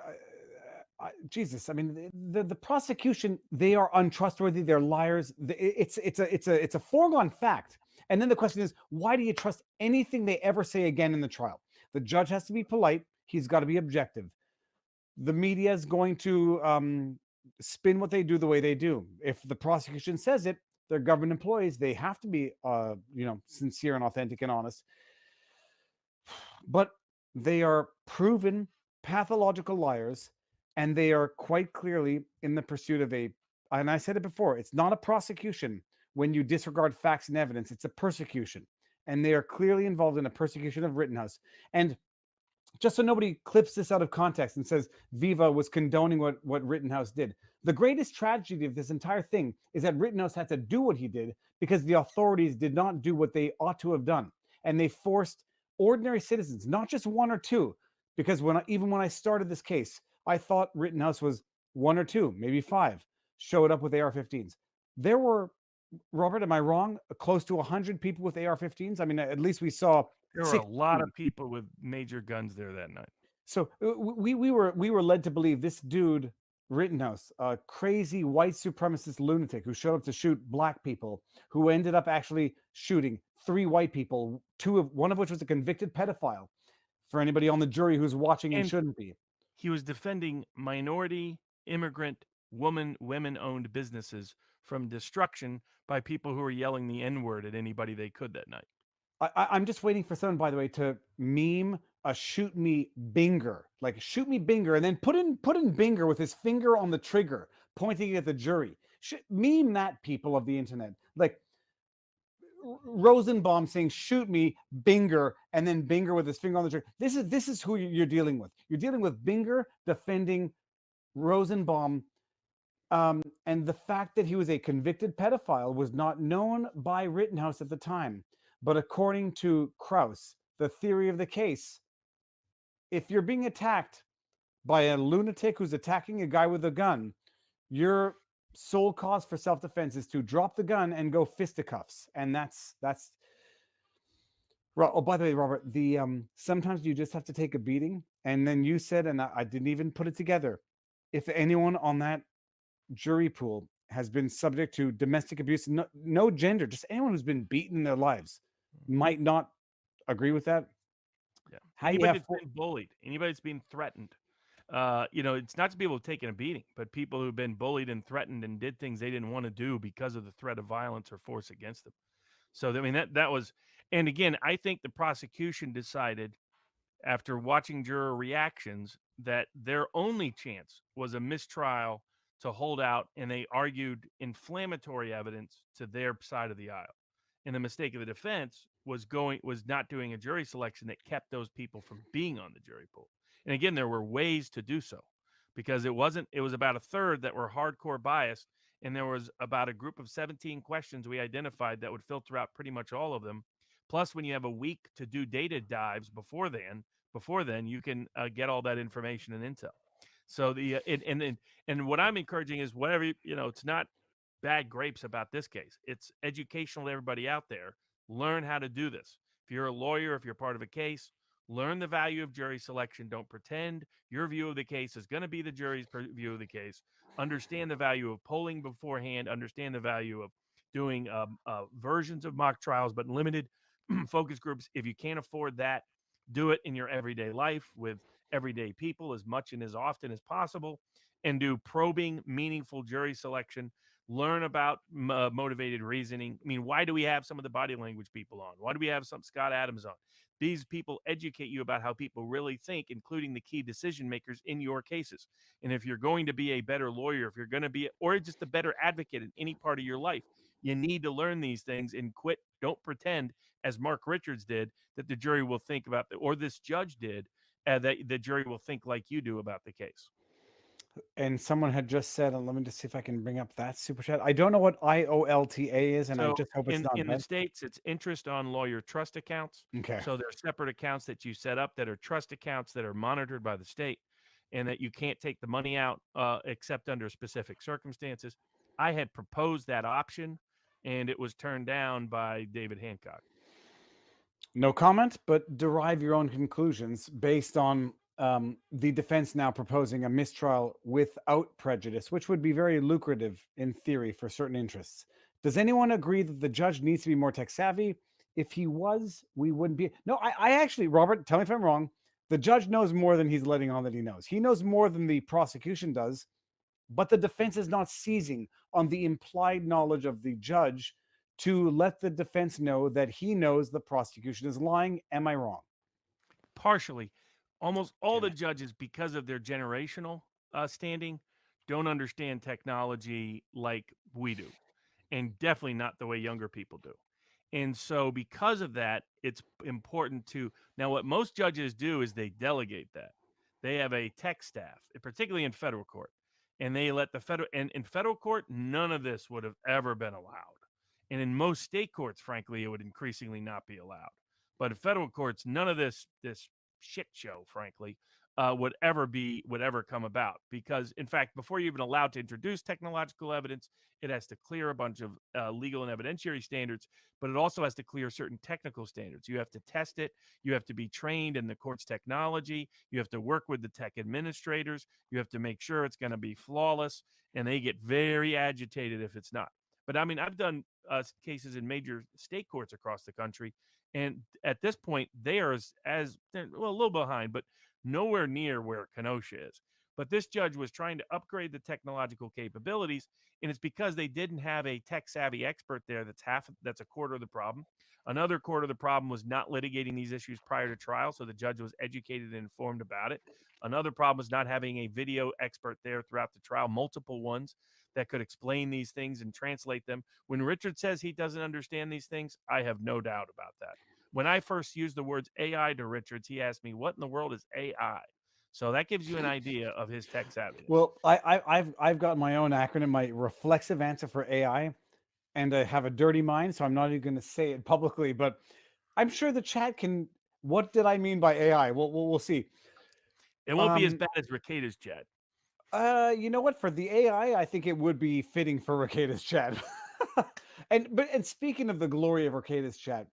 S2: Jesus, I mean, the prosecution, they are untrustworthy. They're liars. It's a foregone fact. And then the question is, why do you trust anything they ever say again in the trial? The judge has to be polite. He's got to be objective. The media is going to spin what they do the way they do. If the prosecution says it, they're government employees. They have to be, sincere and authentic and honest. But they are proven pathological liars, and they are quite clearly in the pursuit of and I said it before, it's not a prosecution when you disregard facts and evidence. It's a persecution. And they are clearly involved in a persecution of Rittenhouse. And just so nobody clips this out of context and says Viva was condoning what Rittenhouse did. The greatest tragedy of this entire thing is that Rittenhouse had to do what he did because the authorities did not do what they ought to have done. And they forced ordinary citizens, not just one or two, because even when I started this case, I thought Rittenhouse was one or two, maybe five, showed up with AR-15s. There were, Robert, am I wrong? Close to 100 people with AR-15s. I mean, at least we saw.
S1: There were a lot of people with major guns there that night.
S2: So we were led to believe this dude Rittenhouse, a crazy white supremacist lunatic who showed up to shoot black people, who ended up actually shooting 3 white people, one of which was a convicted pedophile. For anybody on the jury who's watching and shouldn't be.
S1: He was defending minority, immigrant, women-owned businesses from destruction by people who were yelling the N-word at anybody they could that night.
S2: I'm just waiting for someone, by the way, to meme a shoot me Binger, like shoot me Binger, and then put in Binger with his finger on the trigger, pointing at the jury. Meme that, people of the internet, like Rosenbaum saying "shoot me Binger," and then Binger with his finger on the trigger. This is who you're dealing with. You're dealing with Binger defending Rosenbaum. And the fact that he was a convicted pedophile was not known by Rittenhouse at the time. But according to Krauss, the theory of the case, if you're being attacked by a lunatic who's attacking a guy with a gun, your sole cause for self-defense is to drop the gun and go fisticuffs. And that's. Oh, by the way, Robert, sometimes you just have to take a beating. And then you said, and I didn't even put it together, if anyone on that jury pool has been subject to domestic abuse, no gender, just anyone who's been beaten in their lives, might not agree with that.
S1: Yeah.
S2: How you
S1: Anybody
S2: have
S1: that's been bullied, anybody that's been threatened, it's not just people who've taken a beating, but people who've been bullied and threatened and did things they didn't want to do because of the threat of violence or force against them. So I mean that was, and again, I think the prosecution decided after watching juror reactions that their only chance was a mistrial to hold out, and they argued inflammatory evidence to their side of the aisle. And the mistake of the defense was not doing a jury selection that kept those people from being on the jury pool. And again, there were ways to do so because it was about a third that were hardcore biased, and there was about a group of 17 questions we identified that would filter out pretty much all of them. Plus, when you have a week to do data dives before then you can get all that information and intel. So and what I'm encouraging is whatever it's not bad grapes about this case. It's educational to everybody out there. Learn how to do this. If you're a lawyer, if you're part of a case, learn the value of jury selection. Don't pretend your view of the case is going to be the jury's view of the case. Understand the value of polling beforehand. Understand the value of doing versions of mock trials, but limited focus groups. If you can't afford that, do it in your everyday life with everyday people as much and as often as possible, and do probing, meaningful jury selection. Learn about motivated reasoning. I mean, why do we have some of the body language people on? Why do we have some Scott Adams on? These people educate you about how people really think, including the key decision makers in your cases. And if you're going to be a better lawyer, if you're going to be, or just a better advocate in any part of your life, you need to learn these things and quit. Don't pretend, as Mark Richards did, that the jury will think about, or this judge did, that the jury will think like you do about the case.
S2: And someone had just said, and let me just see if I can bring up that super chat. I don't know what IOLTA is, and
S1: so
S2: I just hope it's not
S1: in
S2: bad.
S1: the States, it's interest on lawyer trust accounts.
S2: Okay.
S1: So they're separate accounts that you set up that are trust accounts that are monitored by the state, and that you can't take the money out except under specific circumstances. I had proposed that option, and it was turned down by David Hancock.
S2: No comment, but derive your own conclusions based on the defense now proposing a mistrial without prejudice, which would be very lucrative in theory for certain interests. Does anyone agree that the judge needs to be more tech savvy? If he was, we wouldn't be. No, I actually, Robert, tell me if I'm wrong. The judge knows more than he's letting on that he knows. He knows more than the prosecution does, but the defense is not seizing on the implied knowledge of the judge to let the defense know that he knows the prosecution is lying. Am I wrong?
S1: Partially. Almost all the judges, because of their generational standing, don't understand technology like we do, and definitely not the way younger people do. And so because of that, it's important to now what most judges do is they delegate that. They have a tech staff, particularly in federal court, and they let the federal, and in federal court, none of this would have ever been allowed. And in most state courts, frankly, it would increasingly not be allowed. But in federal courts, none of this shit show, frankly, would ever come about, because in fact, before you're even allowed to introduce technological evidence, it has to clear a bunch of legal and evidentiary standards, but it also has to clear certain technical standards. You have to test it, you have to be trained in the court's technology, you have to work with the tech administrators, you have to make sure it's going to be flawless, and they get very agitated if it's not. But I mean, I've done cases in major state courts across the country, and at this point, they are well, a little behind, but nowhere near where Kenosha is. But this judge was trying to upgrade the technological capabilities, and it's because they didn't have a tech savvy expert there. That's a quarter of the problem. Another quarter of the problem was not litigating these issues prior to trial, so the judge was educated and informed about it. Another problem was not having a video expert there throughout the trial, multiple ones that could explain these things and translate them. When Richard says he doesn't understand these things, I have no doubt about that. When I first used the words AI to Richards, he asked me, "What in the world is AI?" So that gives you an idea of his tech savviness.
S2: Well, I've got my own acronym, my reflexive answer for AI, and I have a dirty mind, so I'm not even going to say it publicly. But I'm sure the chat can. What did I mean by AI? We'll see.
S1: It won't be as bad as Rekida's chat.
S2: You know what? For the AI, I think it would be fitting for Rekida's chat. And speaking of the glory of Rekida's chat,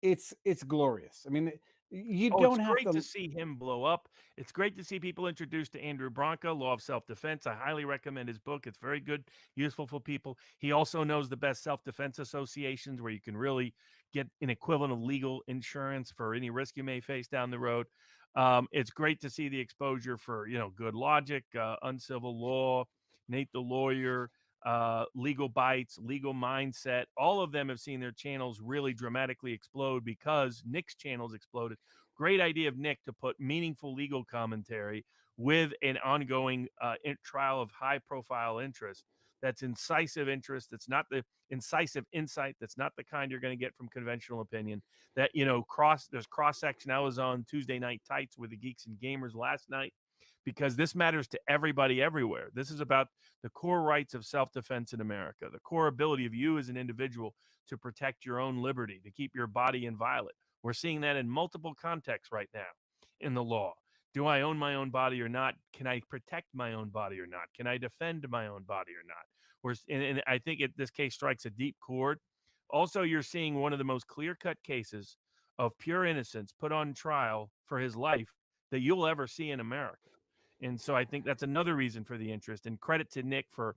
S2: it's glorious. I mean, You
S1: Oh, it's
S2: don't have
S1: great to
S2: to.
S1: see him blow up. It's great to see people introduced to Andrew Branca, Law of Self-Defense. I highly recommend his book. It's very good, useful for people. He also knows the best self-defense associations where you can really get an equivalent of legal insurance for any risk you may face down the road. It's great to see the exposure for, Good Logic, Uncivil Law, Nate the Lawyer, Legal Bites, Legal Mindset. All of them have seen their channels really dramatically explode because Nick's channels exploded. Great idea of Nick to put meaningful legal commentary with an ongoing trial of high profile interest. That's incisive interest. That's not the incisive insight. That's not the kind you're going to get from conventional opinion. That, there's cross section. I was on Tuesday Night Tights with the Geeks and Gamers last night because this matters to everybody everywhere. This is about the core rights of self-defense in America, the core ability of you as an individual to protect your own liberty, to keep your body inviolate. We're seeing that in multiple contexts right now in the law. Do I own my own body or not? Can I protect my own body or not? Can I defend my own body or not? And I think this case strikes a deep chord. Also, you're seeing one of the most clear-cut cases of pure innocence put on trial for his life that you'll ever see in America. And so I think that's another reason for the interest. And credit to Nick for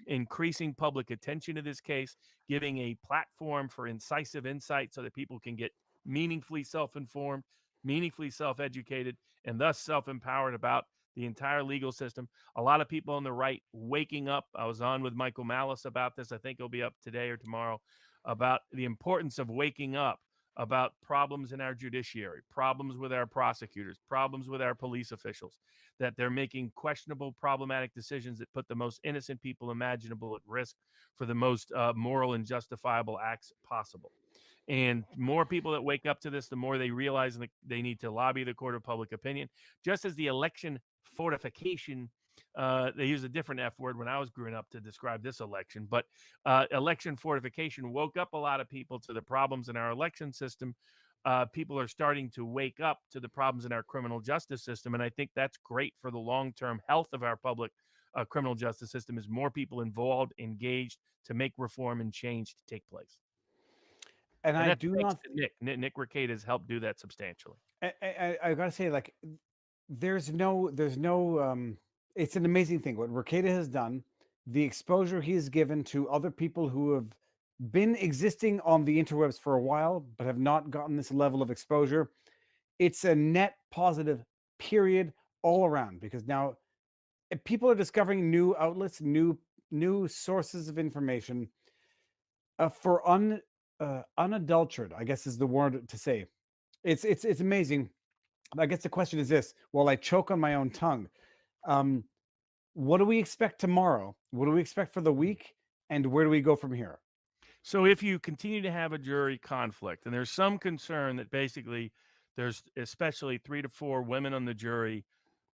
S1: increasing public attention to this case, giving a platform for incisive insight so that people can get meaningfully self-informed, meaningfully self-educated, and thus self-empowered about the entire legal system. A lot of people on the right waking up. I was on with Michael Malice about this. I think he'll be up today or tomorrow about the importance of waking up about problems in our judiciary, problems with our prosecutors, problems with our police officials, that they're making questionable, problematic decisions that put the most innocent people imaginable at risk for the most moral and justifiable acts possible. And more people that wake up to this, the more they realize that they need to lobby the court of public opinion. Just as the election fortification, they use a different F word when I was growing up to describe this election, but election fortification woke up a lot of people to the problems in our election system. People are starting to wake up to the problems in our criminal justice system. And I think that's great for the long-term health of our public criminal justice system is more people involved, engaged to make reform and change to take place.
S2: And I
S1: that's
S2: do
S1: thanks
S2: not.
S1: to Nick Reicade has helped do that substantially.
S2: I gotta say, like, there's no. It's an amazing thing what Reicade has done. The exposure he has given to other people who have been existing on the interwebs for a while, but have not gotten this level of exposure. It's a net positive, period, all around. Because now people are discovering new outlets, new sources of information for unadulterated, I guess is the word to say. It's amazing. I guess the question is this: while I choke on my own tongue, what do we expect tomorrow? What do we expect for the week? And where do we go from here?
S1: So if you continue to have a jury conflict, and there's some concern that basically there's especially 3 to 4 women on the jury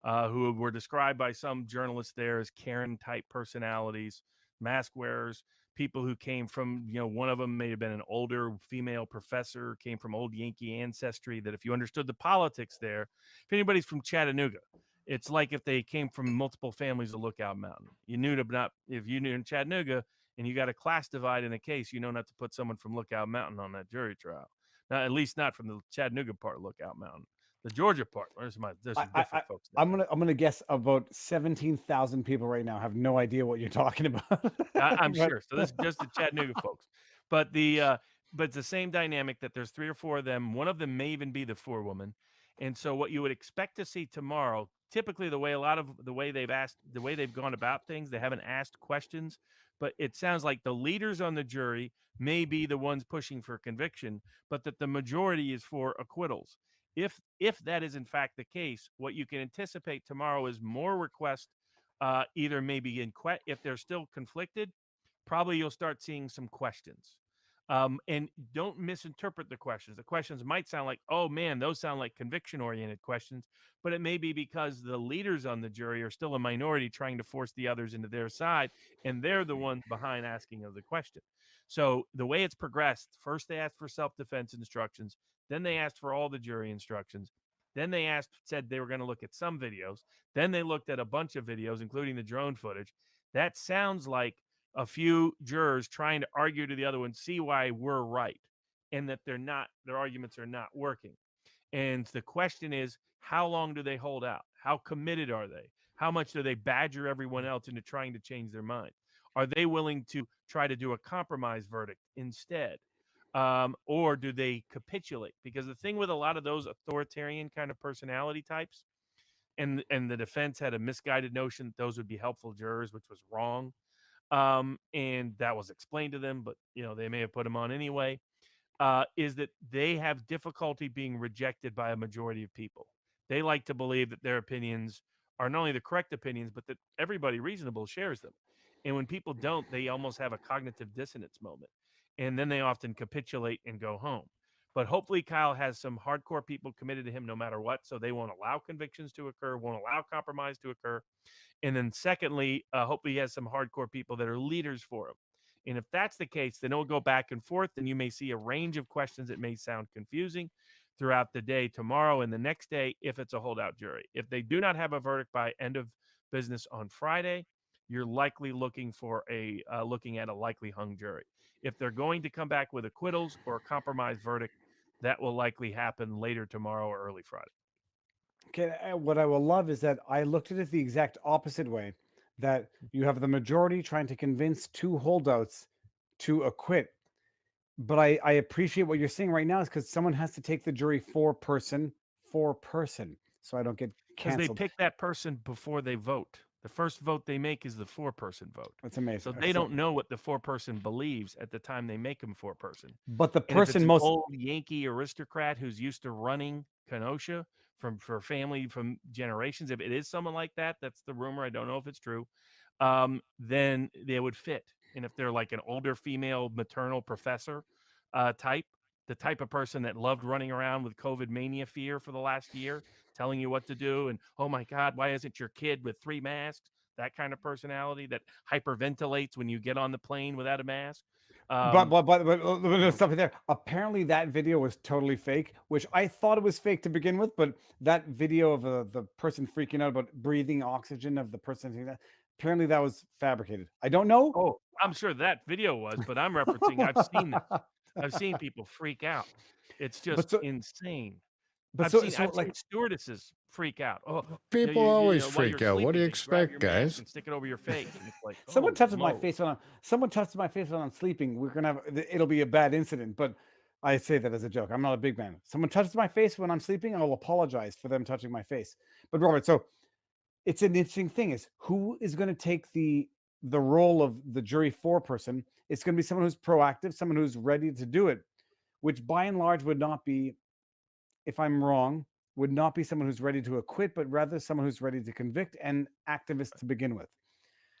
S1: who were described by some journalists there as Karen-type personalities, mask wearers, people who came from, one of them may have been an older female professor, came from old Yankee ancestry, that if you understood the politics there, if anybody's from Chattanooga, it's like if they came from multiple families of Lookout Mountain. You knew if you knew in Chattanooga and you got a class divide in a case, you know not to put someone from Lookout Mountain on that jury trial. Now, at least not from the Chattanooga part of Lookout Mountain. The Georgia part, there's some different folks there.
S2: I'm gonna guess about 17,000 people right now have no idea what you're talking about.
S1: I'm sure. So this is just the Chattanooga folks, but it's the same dynamic that there's 3 or 4 of them. One of them may even be the forewoman, and so what you would expect to see tomorrow, typically the way they've gone about things, they haven't asked questions, but it sounds like the leaders on the jury may be the ones pushing for conviction, but that the majority is for acquittals. If that is in fact the case, what you can anticipate tomorrow is more requests, either maybe if they're still conflicted, probably you'll start seeing some questions. And don't misinterpret the questions. The questions might sound like, oh man, those sound like conviction-oriented questions, but it may be because the leaders on the jury are still a minority trying to force the others into their side, and they're the ones behind asking of the question. So the way it's progressed, first they asked for self-defense instructions, then they asked for all the jury instructions, then they said they were going to look at some videos, then they looked at a bunch of videos, including the drone footage. That sounds like a few jurors trying to argue to the other one, see why we're right, and that their arguments are not working. And the question is, how long do they hold out? How committed are they? How much do they badger everyone else into trying to change their mind? Are they willing to try to do a compromise verdict instead? Or do they capitulate? Because the thing with a lot of those authoritarian kind of personality types, and the defense had a misguided notion that those would be helpful jurors, which was wrong. And that was explained to them, but they may have put them on anyway. Is that they have difficulty being rejected by a majority of people. They like to believe that their opinions are not only the correct opinions, but that everybody reasonable shares them. And when people don't, they almost have a cognitive dissonance moment. And then they often capitulate and go home. But hopefully Kyle has some hardcore people committed to him no matter what, so they won't allow convictions to occur, won't allow compromise to occur. And then secondly, hopefully he has some hardcore people that are leaders for him. And if that's the case, then it'll go back and forth, and you may see a range of questions that may sound confusing throughout the day tomorrow and the next day if it's a holdout jury. If they do not have a verdict by end of business on Friday, you're likely looking at a likely hung jury. If they're going to come back with acquittals or a compromise verdict, that will likely happen later tomorrow or early Friday.
S2: Okay, what I will love is that I looked at it the exact opposite way, that you have the majority trying to convince two holdouts to acquit. But I appreciate what you're saying right now is because someone has to take the jury for person, so I don't get canceled.
S1: Because they pick that person before they vote. The first vote they make is the four-person vote.
S2: That's amazing.
S1: So they don't know what the four-person believes at the time they make him four-person.
S2: But the
S1: And if
S2: person
S1: it's an
S2: most
S1: old Yankee aristocrat who's used to running Kenosha for family from generations, if it is someone like that, that's the rumor. I don't know if it's true. Then they would fit. And if they're like an older female maternal professor type, the type of person that loved running around with COVID mania fear for the last year, telling you what to do, and oh my God, why isn't your kid with 3 masks? That kind of personality that hyperventilates when you get on the plane without a mask.
S2: But stop it there. Apparently, that video was totally fake, which I thought it was fake to begin with. But that video of the person freaking out about breathing oxygen of the person, apparently that was fabricated. I don't know.
S1: Oh, I'm sure that video was, but I'm referencing. I've seen this. I've seen people freak out. It's just insane. I've seen stewardesses freak out. Oh,
S3: people always freak out. What do you expect, guys?
S1: And stick it over your face. And it's like,
S2: someone touches my face when I'm sleeping. We're gonna have it'll be a bad incident, but I say that as a joke. I'm not a big man. Someone touches my face when I'm sleeping, I will apologize for them touching my face. But Robert, so it's an interesting thing: is who is going to take the role of the jury foreperson? It's going to be someone who's proactive, someone who's ready to do it, which by and large would not be, if I'm wrong, would not be someone who's ready to acquit, but rather someone who's ready to convict and activist to begin with.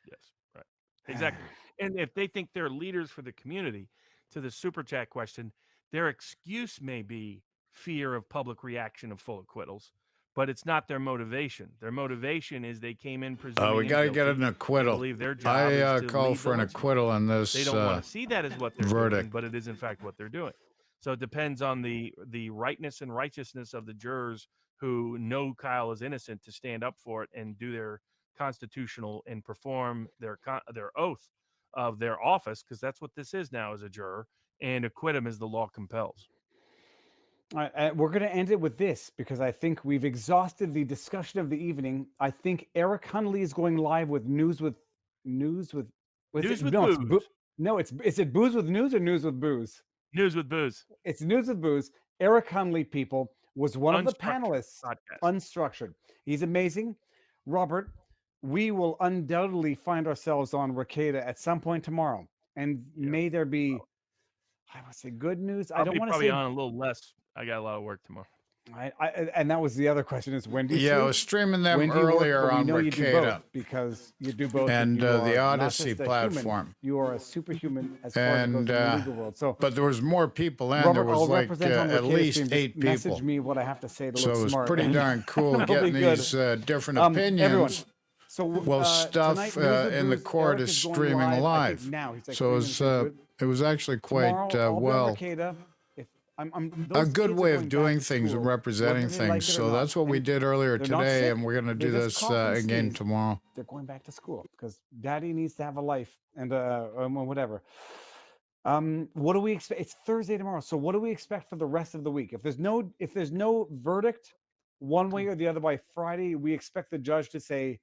S1: Yes, right. Exactly. And if they think they're leaders for the community, to the super chat question, their excuse may be fear of public reaction of full acquittals, but it's not their motivation. Their motivation is they came in presuming
S3: we got to get an acquittal. I call for an acquittal on this.
S1: They don't want to see that as what they're doing, but it is in fact what they're doing. So it depends on the rightness and righteousness of the jurors who know Kyle is innocent to stand up for it and do their constitutional and perform their oath of their office, because that's what this is now as a juror, and acquit him as the law compels.
S2: All right, we're going to end it with this because I think we've exhausted the discussion of the evening. I think Eric Hunley is going live with news with
S1: booze.
S2: Is it booze with news or news with booze?
S1: News with booze.
S2: It's news with booze. Eric Hunley, people, was one of the panelists.
S1: Podcast.
S2: Unstructured. He's amazing. Robert, we will undoubtedly find ourselves on Rekieta at some point tomorrow. And may there be, I would say, good news. I don't want to say
S1: on a little less. I got a lot of work tomorrow.
S2: And that was the other question: is when do you?
S3: I was streaming them earlier on Rekieta
S2: because you do both,
S3: and the Odyssey platform.
S2: You are a superhuman as far as goes in the legal world. So,
S3: but there was more people, and
S2: Robert,
S3: there was like at least 8 people.
S2: Message me what I have to say to
S3: so
S2: look
S3: it was
S2: smart.
S3: pretty darn cool getting these different opinions.
S2: Everyone. So,
S3: stuff in the court is streaming live. So it was actually quite well. A good way of doing things and representing things. So that's what we did earlier today, and we're going to do this again tomorrow.
S2: They're going back to school because Daddy needs to have a life and whatever. What do we expect? It's Thursday tomorrow, so what do we expect for the rest of the week? If there's no verdict one way or the other by Friday, we expect the judge to say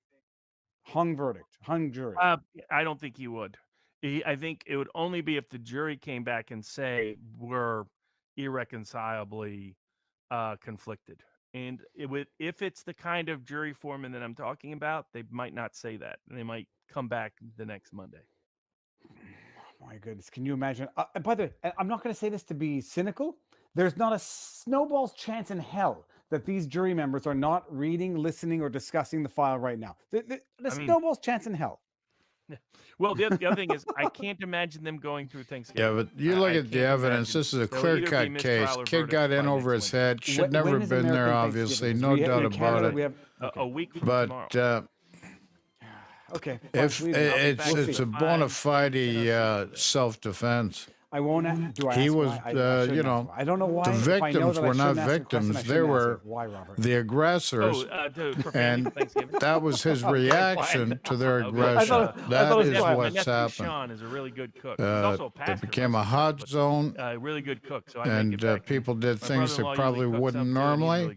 S2: hung verdict, hung jury.
S1: I don't think he would. I think it would only be if the jury came back and say we're irreconcilably conflicted. And if it's the kind of jury foreman that I'm talking about, they might not say that. They might come back the next Monday.
S2: Oh my goodness, can you imagine? By the way, I'm not going to say this to be cynical. There's not a snowball's chance in hell that these jury members are not reading, listening, or discussing the file right now. The snowball's chance in hell.
S1: Well, the other thing is, I can't imagine them going through Thanksgiving.
S3: Yeah, but you look at the evidence. This is a clear-cut case. Kid got in over his head. Should never have been there, obviously. No doubt about it.
S1: A week from tomorrow.
S3: But
S2: okay,
S3: if it's a bona fide self-defense.
S2: I won't. Do I?
S3: He was,
S2: I don't know why.
S3: The victims were not victims; they were the aggressors, and that was his reaction to their aggression. That is what's happened.
S1: Sean is a really good cook. He's also a pastor.
S3: It became a hot zone,
S1: really good cook. So
S3: and people did things they probably wouldn't normally.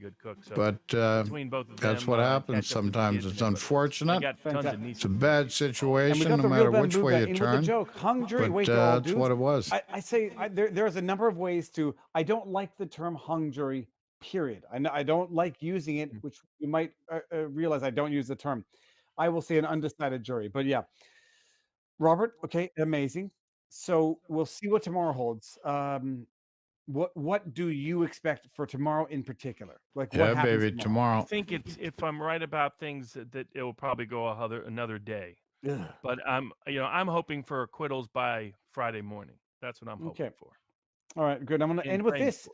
S3: But that's what happens sometimes. It's unfortunate. It's a bad situation, no matter which way you turn. But that's what it was.
S2: I say there's a number of ways to. I don't like the term hung jury, period. I don't like using it, which you might realize I don't use the term. I will say an undecided jury, but yeah. Robert, okay, amazing. So we'll see what tomorrow holds. What do you expect for tomorrow in particular? Like what happens
S3: baby, tomorrow.
S1: I think if I'm right about things that it will probably go another day. Ugh. But I'm hoping for acquittals by Friday morning. That's what I'm hoping for.
S2: All right, good. I'm going to end with this.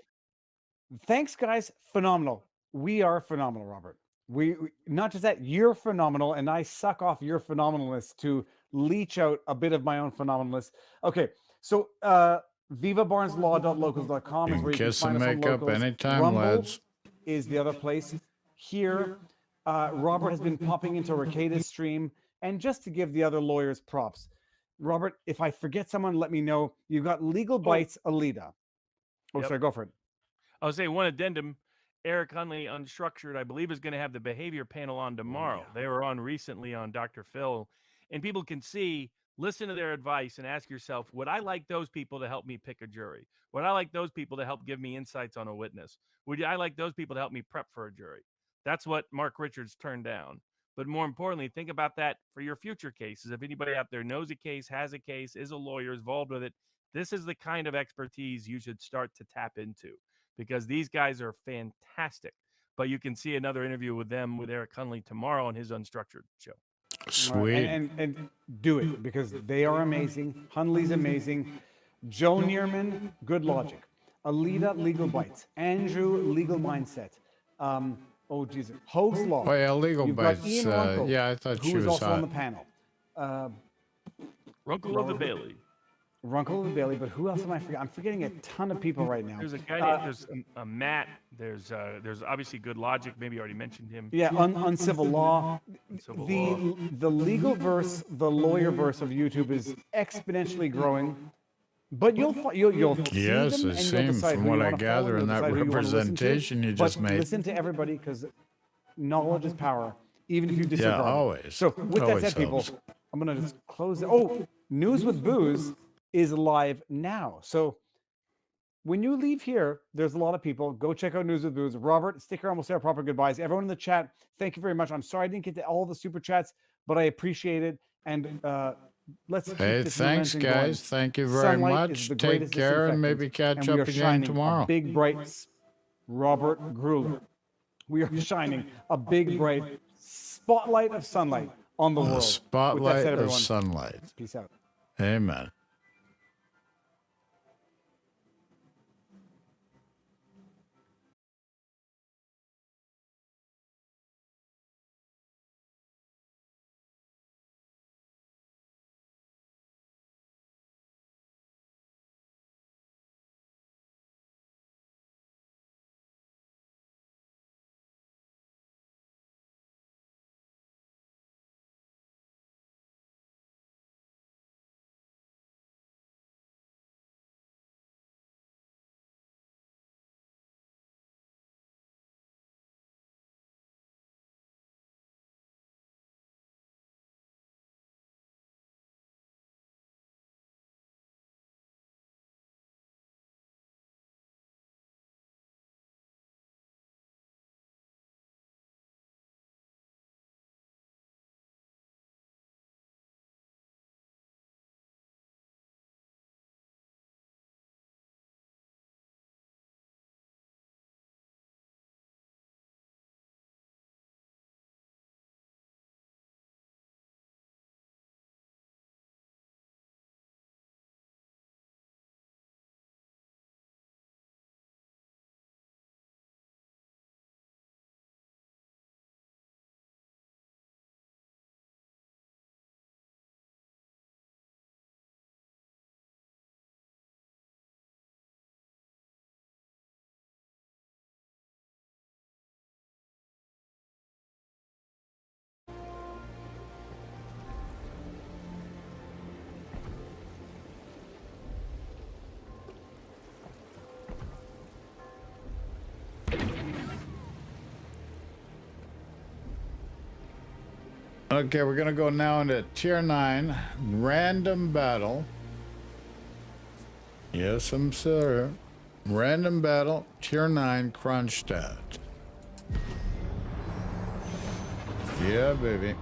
S2: Thanks, guys. Phenomenal. We are phenomenal, Robert. We not just that, you're phenomenal, and I suck off your phenomenalness to leech out a bit of my own phenomenalness. Okay, so vivabarneslaw.locals.com is where you can find us on Locals.
S3: Anytime,
S2: Rumble
S3: lads.
S2: is the other place. Here, Robert has been popping into Rekida's stream, and just to give the other lawyers props, Robert, if I forget someone, let me know. You've got Legal Bites Alita. Sorry, go for it.
S1: I was saying one addendum. Eric Hunley, Unstructured, I believe, is going to have the behavior panel on tomorrow. They were on recently on Dr. Phil, and people can listen to their advice and ask yourself, would I like those people to help me pick a jury? Would I like those people to help give me insights on a witness? Would I like those people to help me prep for a jury? That's what Mark Richards turned down. But more importantly, think about that for your future cases. If anybody out there knows a case, has a case, is a lawyer, is involved with it, this is the kind of expertise you should start to tap into, because these guys are fantastic. But you can see another interview with them with Eric Hunley tomorrow on his Unstructured show.
S3: Sweet.
S2: And do it, because they are amazing. Hunley's amazing. Joe Neerman, Good Logic. Alita, Legal Bites. Andrew, Legal Mindset. Oh, Jesus. Hoax Law.
S3: Oh, yeah, Legal Bites. Yeah, I thought she was
S2: also
S3: hot.
S2: on the panel.
S1: Runkle of the Bailey.
S2: Runkle of the Bailey, but who else am I forgetting? I'm forgetting a ton of people right now.
S1: There's a guy, there's Matt, there's obviously Good Logic, maybe you already mentioned him.
S2: Yeah, uncivil law. The legal verse, the lawyer verse of YouTube is exponentially growing. But you'll see
S3: yes,
S2: them,
S3: it
S2: and
S3: seems from what I gather in that representation you just made.
S2: Listen to everybody, because knowledge is power, even if you disagree.
S3: Yeah, always.
S2: So with that said, people, I'm gonna just close it. Oh, News with Booze is live now. So when you leave here, there's a lot of people. Go check out News with Booze. Robert, stick around. We'll say our proper goodbyes. Everyone in the chat, thank you very much. I'm sorry I didn't get to all the super chats, but I appreciate it. And let's keep this
S3: thanks, guys. Going. Thank you very much. Take care, and maybe catch up again tomorrow.
S2: A big, bright Robert Gruler. We are shining a big, bright spotlight of sunlight on the world.
S3: A spotlight of sunlight.
S2: Peace out.
S3: Amen. Okay, we're gonna go now into Tier 9, Random Battle. Yes, I'm sorry. Random Battle, Tier 9, Kronstadt. Yeah, baby.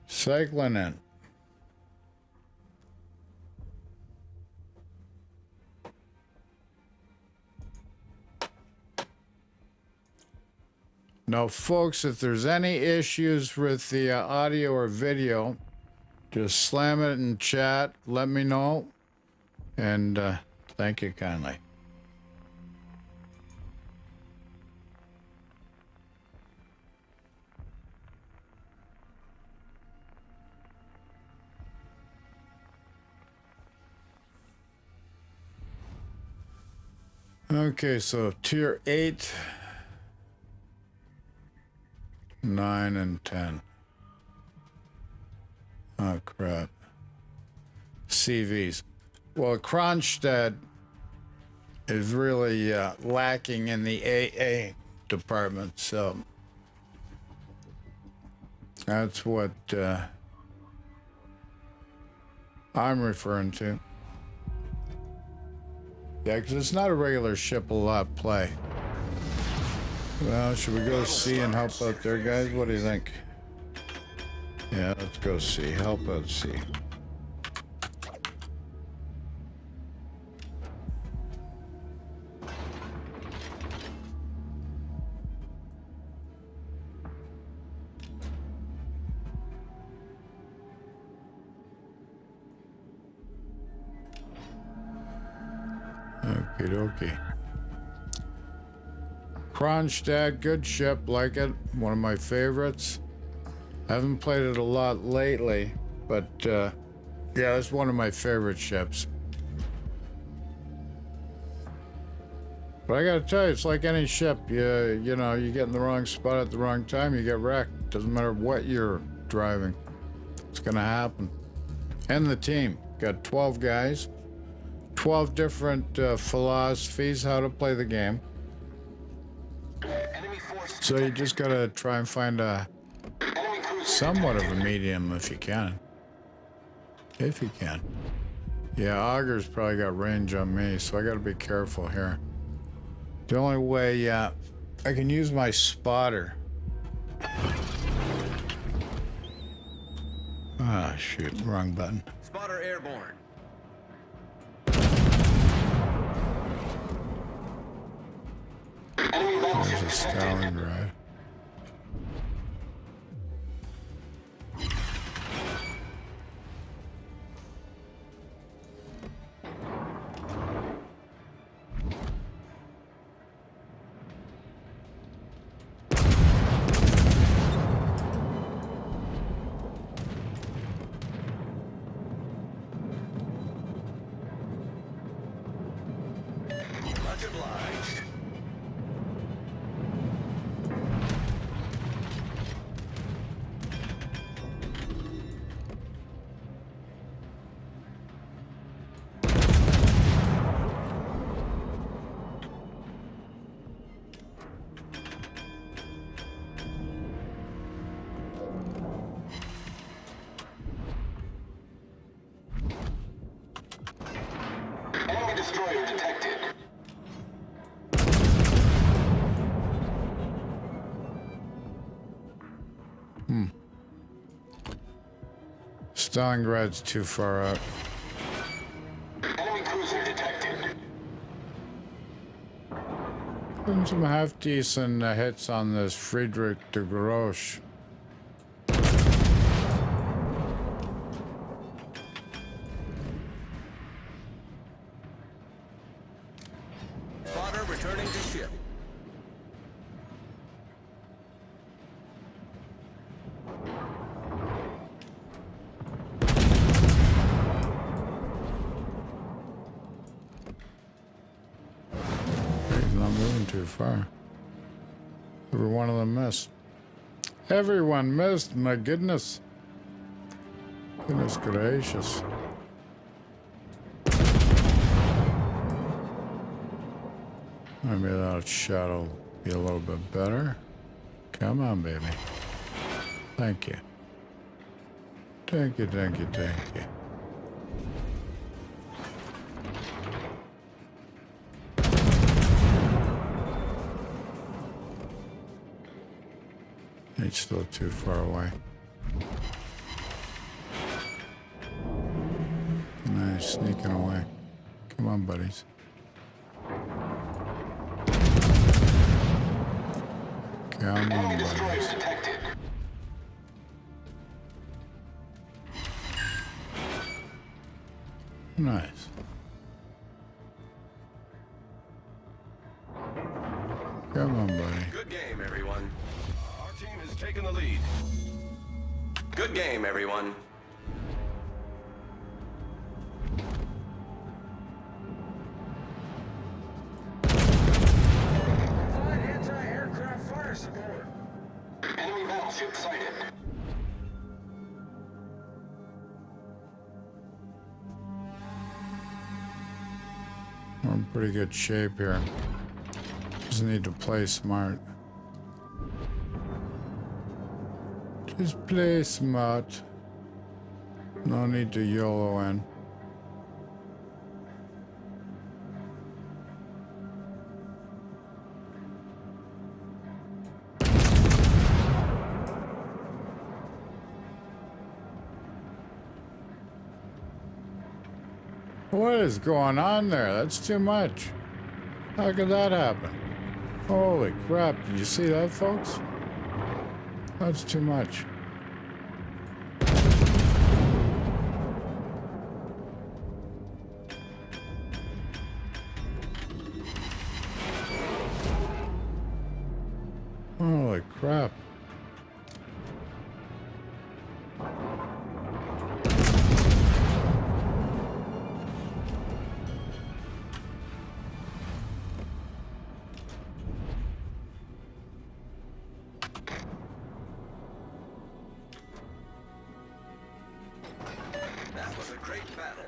S3: Cycling in. Now, folks, if there's any issues with the audio or video, just slam it in chat, let me know, and thank you kindly. Okay, so Tier 8, 9, and 10. Oh, crap. CVs. Well, Kronstadt is really lacking in the AA department, so that's what I'm referring to. Yeah, because it's not a regular ship a lot play. Well, should we go see and help out there, guys? What do you think? Yeah, let's go see. Help out see. Okie dokie. Kronstadt, good ship, like it. One of my favorites. I haven't played it a lot lately, but yeah, it's one of my favorite ships. But I gotta tell you, it's like any ship. You know, you get in the wrong spot at the wrong time, you get wrecked. Doesn't matter what you're driving. It's gonna happen. And the team. Got 12 guys. 12 different philosophies how to play the game. So you just gotta try and find a somewhat of a medium if you can. If you can. Yeah, Augur's probably got range on me, so I gotta be careful here. The only way I can use my spotter. Ah, shoot, wrong button.
S4: Spotter airborne.
S3: There's a scouting drive.
S4: Much obliged. Enemy destroyer detected.
S3: Stalingrad's too far out.
S4: Enemy cruiser detected.
S3: Putting some half-decent hits on this Friedrich de Grosch.
S4: Spotter returning to ship.
S3: He's not moving too far. Every one of them missed. Everyone missed, my goodness. Goodness gracious. Maybe that shadow be a little bit better. Come on, baby. Thank you. Thank you, thank you, thank you. He's still too far away. Nice, sneaking away. Come on, buddies. Come on, buddies. Nice. Come on, buddy.
S4: Good game, everyone. Our team has taken the lead. Good game, everyone. Anti-aircraft fire support. Enemy battleship sighted.
S3: We're in pretty good shape here. Just need to play smart. Just play smart. No need to YOLO in. What is going on there? That's too much. How could that happen? Holy crap, did you see that, folks? That's too much. Holy crap.
S4: That was a great battle.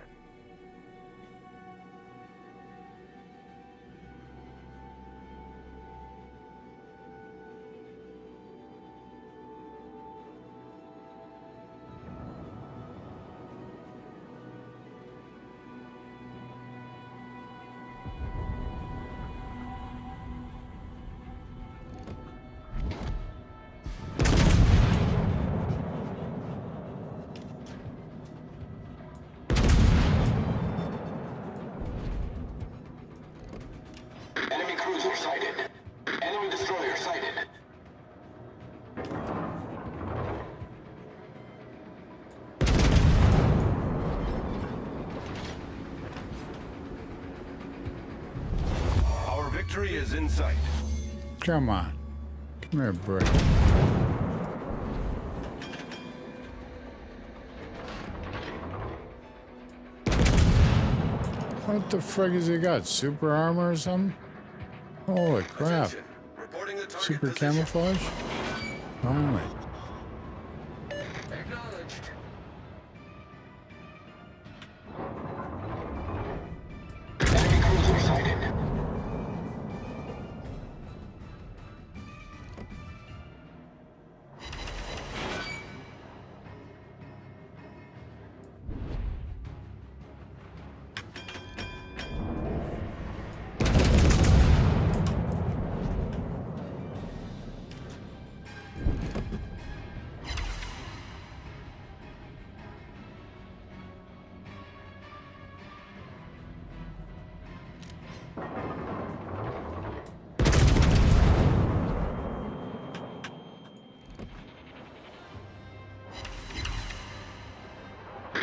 S4: Enemy cruiser sighted. Enemy destroyer sighted. Our victory is in sight.
S3: Come on. Come here, Brick. What the frick has he got? Super armor or something? Holy crap.
S4: Attention. Reporting the target
S3: Super
S4: position.
S3: camouflage? Finally.
S4: Acknowledged. Enemy cruiser sighted.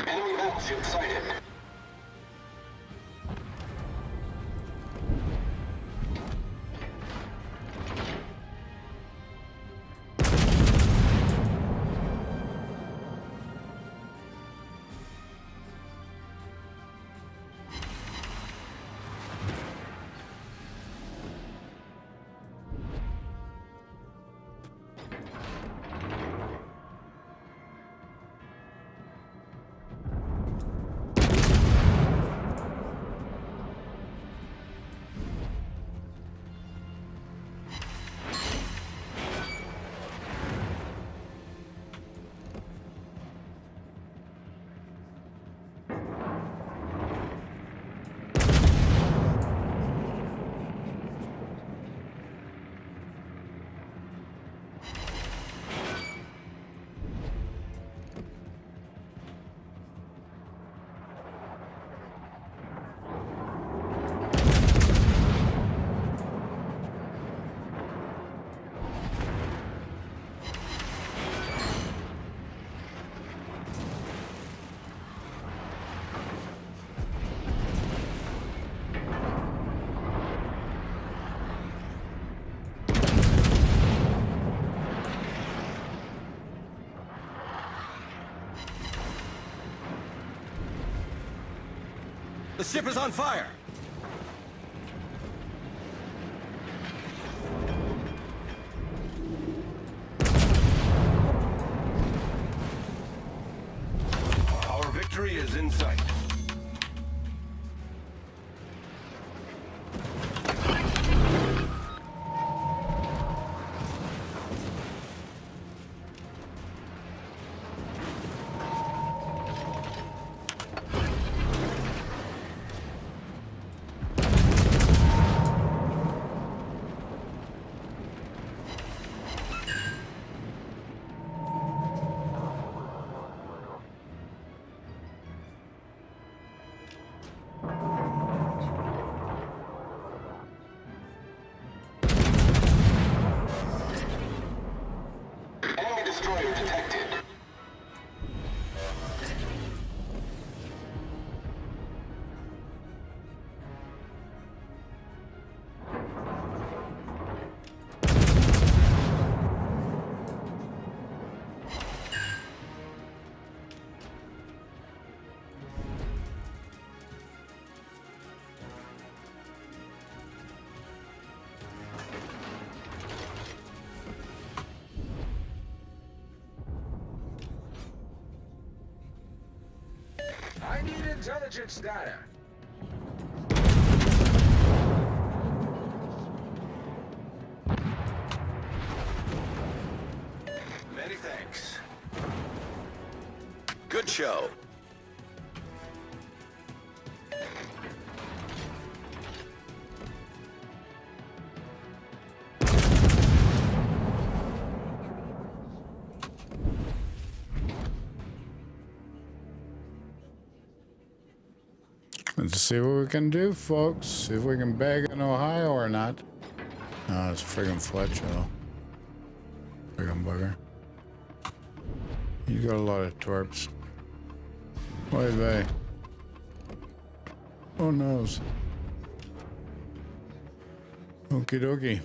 S4: Enemy battleship sighted. ship is on fire! Our victory is in sight. Enemy destroyer detected.
S5: I need intelligence data.
S4: Many thanks. Good show.
S3: Let's see what we can do, folks. See if we can bag in Ohio or not. Oh, it's friggin' Fletcher. Friggin' bugger. You got a lot of torps. Oy vey. Oh noes. Okie dokie.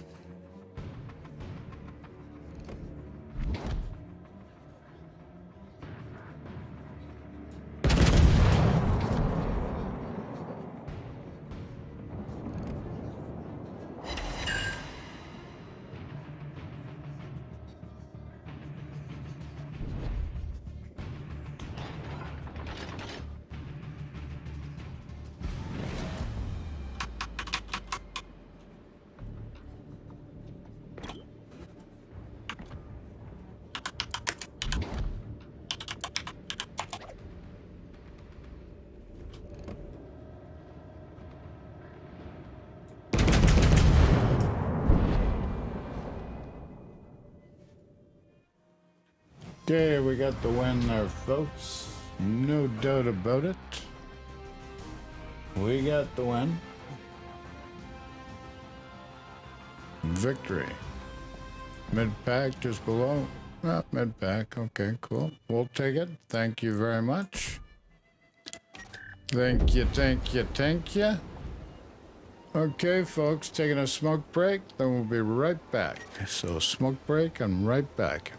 S3: Okay, we got the win there, folks. No doubt about it. We got the win. Victory. Mid-pack just below. Ah, mid-pack. Okay, cool. We'll take it. Thank you very much. Thank you, thank you, thank you. Okay, folks, taking a smoke break, then we'll be right back. So, smoke break and right back.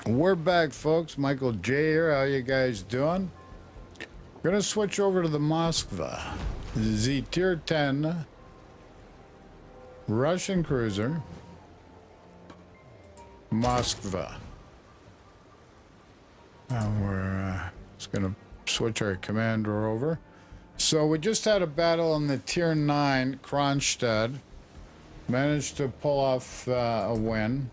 S3: We're back, folks. Michael J here. How you guys doing? We're gonna switch over to the Moskva. The Tier 10 Russian cruiser. Moskva. Now we're just gonna switch our commander over. So we just had a battle on the Tier 9 Kronstadt. Managed to pull off a win.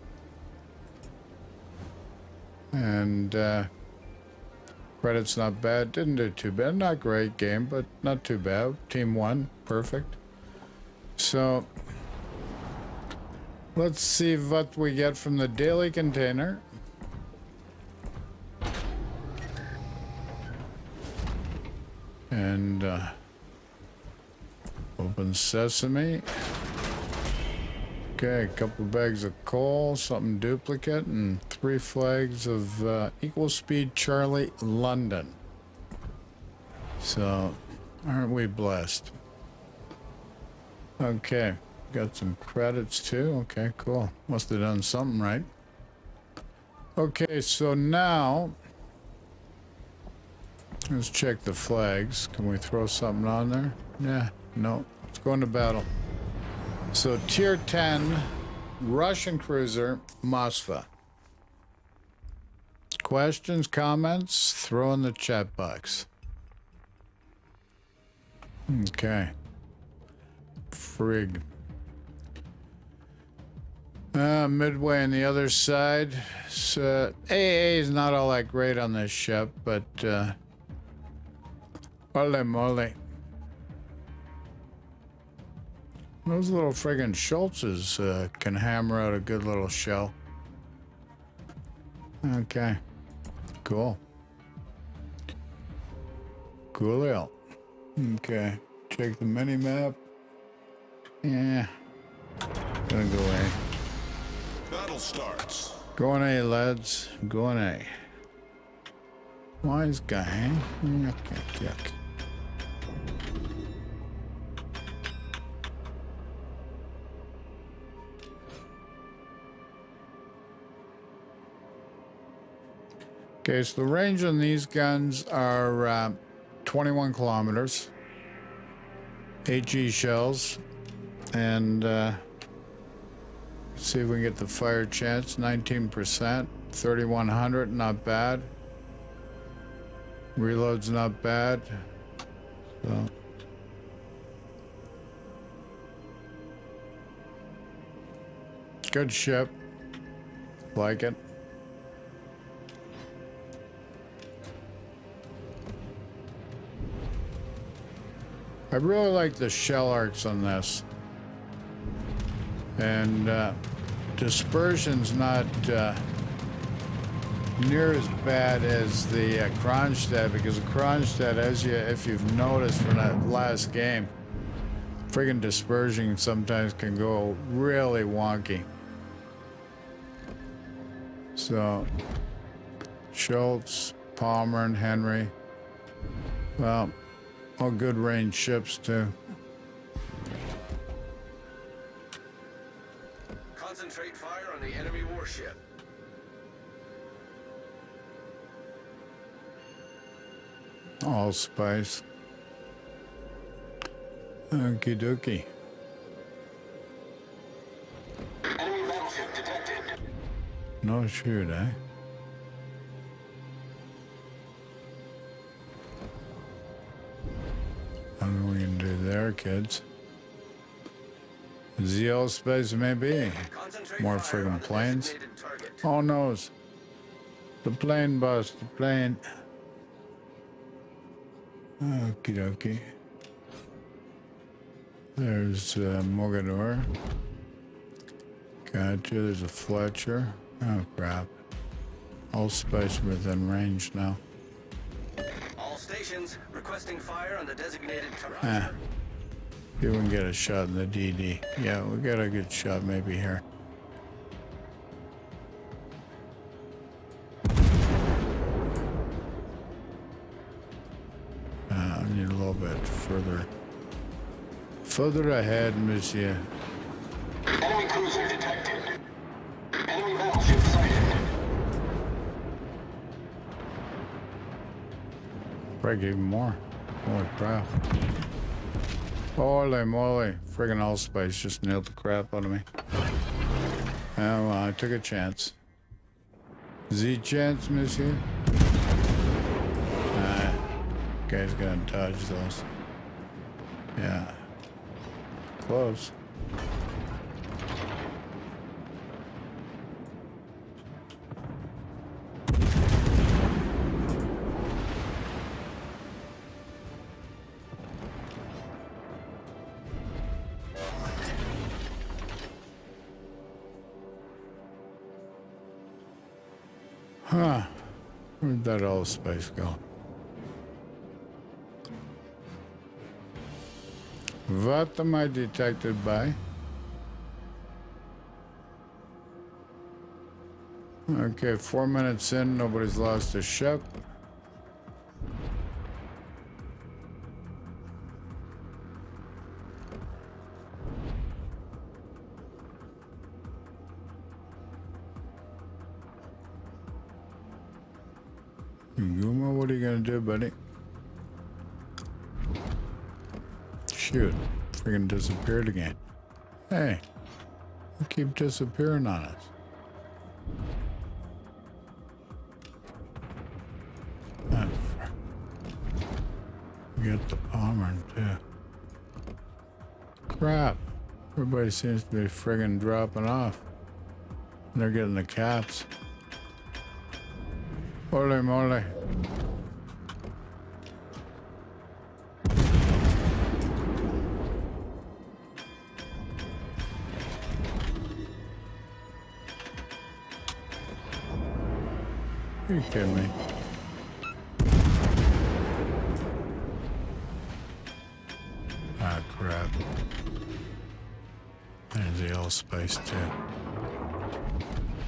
S3: And credit's not bad. Didn't do too bad. Not great game, but not too bad. Team won. Perfect. So let's see what we get from the daily container. And open sesame. Okay, a couple bags of coal, something duplicate, and 3 flags of equal speed Charlie London. So, aren't we blessed? Okay, got some credits too. Okay, cool. Must have done something right. Okay, so now let's check the flags. Can we throw something on there? Yeah, no. Let's go into battle. So Tier 10 Russian cruiser Moskva. Questions, comments, throw in the chat box. Okay. Frig. Midway on the other side. So AA is not all that great on this ship, but holy moly. Those little friggin' Schultzes can hammer out a good little shell. Okay. Cool. Coolio. Okay. Check the mini-map. Yeah. Gonna go A.
S4: Battle starts.
S3: Going A, lads. Going A. Wise guy. Yuck, yuck, yuck. Okay, so the range on these guns are 21 kilometers, HE shells, and see if we can get the fire chance, 19%, 3,100, not bad. Reload's not bad. So. Good ship, like it. I really like the shell arcs on this. And dispersion's not near as bad as the Kronstadt, because the Kronstadt, if you've noticed from that last game, friggin' dispersion sometimes can go really wonky. So, Schultz, Palmer, and Henry. Well, all good range ships too.
S4: Concentrate fire on the enemy warship.
S3: Allspice. Okie dokie.
S5: Enemy battleship detected.
S3: No shoot, eh? Nothing we can do there, kids. ZL space maybe. More friggin' planes. Oh no. The plane boss, the plane. Okie dokie. There's Mogador. Gotcha, there's a Fletcher. Oh crap. All space within range now.
S4: All stations requesting fire on the designated target.
S3: See if we can get a shot in the DD. Yeah, we got a good shot maybe here. I need a little bit further. Further ahead, monsieur.
S5: Enemy cruiser detected. Enemy battleship sighted.
S3: break even more. Holy crap. Holy moly. Friggin' allspice just nailed the crap out of me. Oh, well, I took a chance. Z chance, monsieur? Guy's gonna dodge those. Yeah. Close. Huh. Where'd that allspice go? What am I detected by? Okay, 4 minutes in, nobody's lost a ship. Yuma, what are you gonna do, buddy? Shoot, freaking disappeared again. Hey, you keep disappearing on us. Get the bomber too. Crap. Everybody seems to be friggin' dropping off. They're getting the caps. Holy moly. Are you kidding me? Ah, crap. There's the allspice too.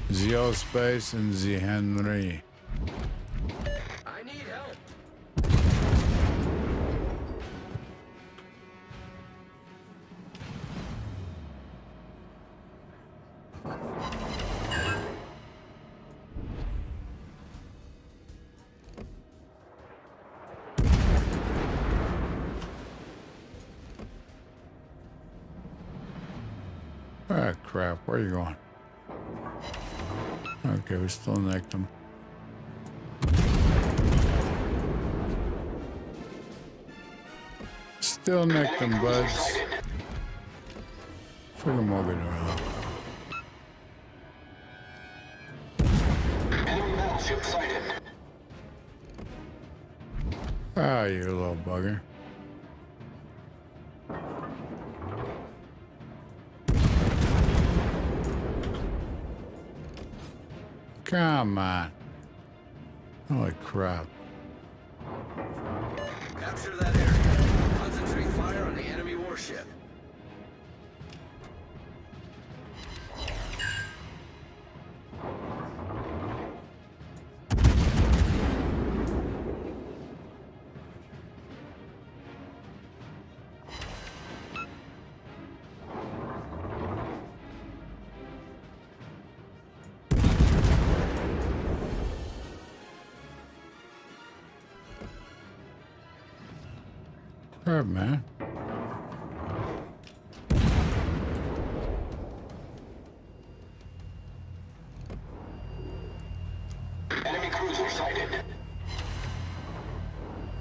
S3: The allspice and the Henry.
S5: I need help.
S3: Ah, crap. Where are you going? Okay, we still nicked them. Still nicked them, buds. Friggin' move it around.
S5: Enemy battleship sighted.
S3: Ah, you little bugger. Come on. Holy crap.
S5: Capture that area. Concentrate fire on the enemy warship.
S3: Crap, man.
S5: Enemy cruiser sighted.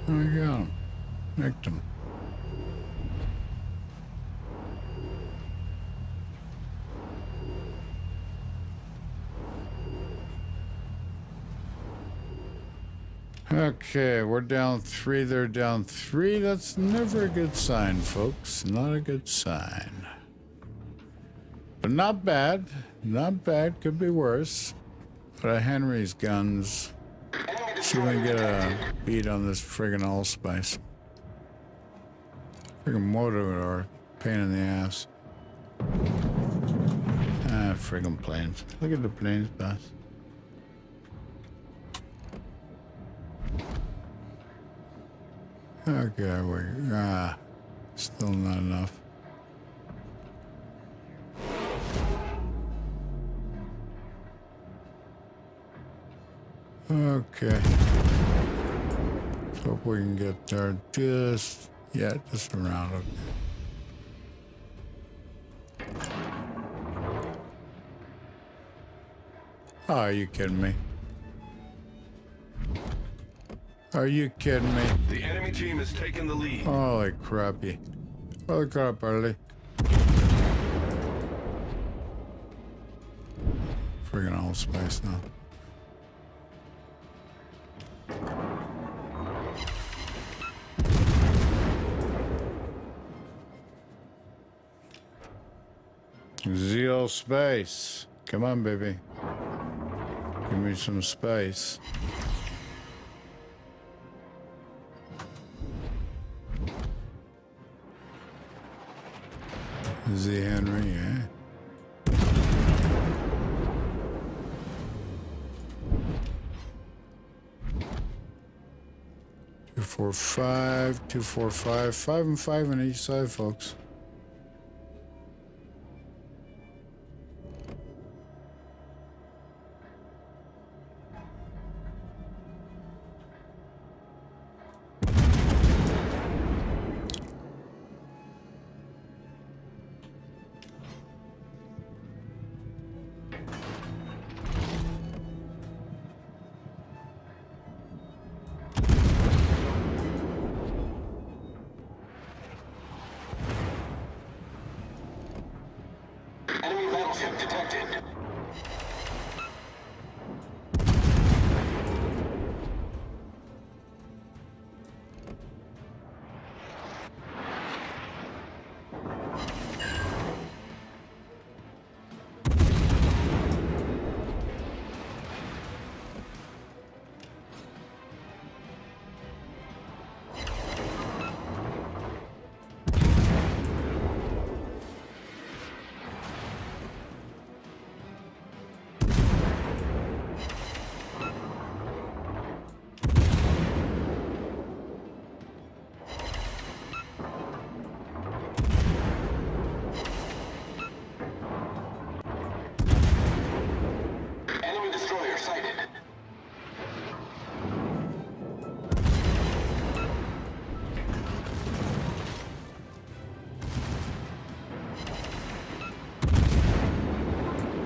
S3: There we go. Nicked him. Okay, we're down 3, they're down 3. That's never a good sign, folks. Not a good sign. But not bad. Not bad. Could be worse. But Henry's guns. See if we can get a beat on this friggin' allspice. Friggin' motor or pain in the ass. Ah, friggin' planes. Look at the planes, boss. Okay, still not enough. Okay. Hope we can get there just around. Okay. Oh, are you kidding me? Are you kidding me?
S4: The enemy team has taken the lead.
S3: Holy crappy. Holy crap, early. Friggin' allspice now. Zero space. Come on, baby. Give me some space. Z. Henry, yeah. Two, 4, 5, 2, 4, 5, 5 and 5 on each side, folks.
S4: Enemy battleship detected. Enemy destroyer sighted.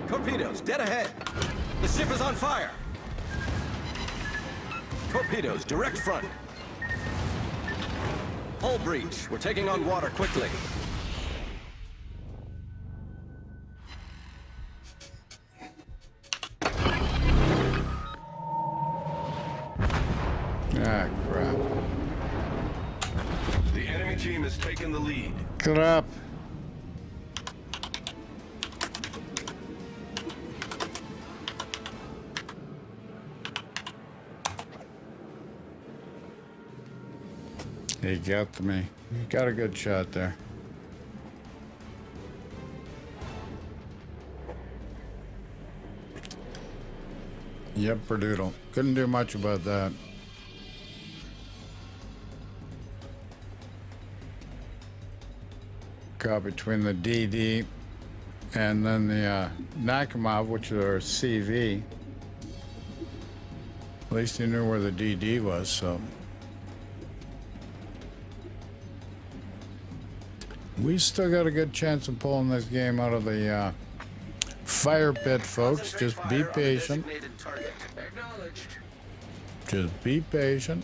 S5: Torpedoes, dead ahead. The ship is on fire. Torpedoes, direct front. Hull breach. We're taking on water quickly.
S3: Ah, crap.
S4: The enemy team has taken the lead.
S3: Crap. He got to me. He got a good shot there. Yep, Perdoodle. Couldn't do much about that. Caught between the DD and then the Nakamov, which are CV. At least he knew where the DD was, so. We still got a good chance of pulling this game out of the fire pit, folks. Just be patient. Just be patient.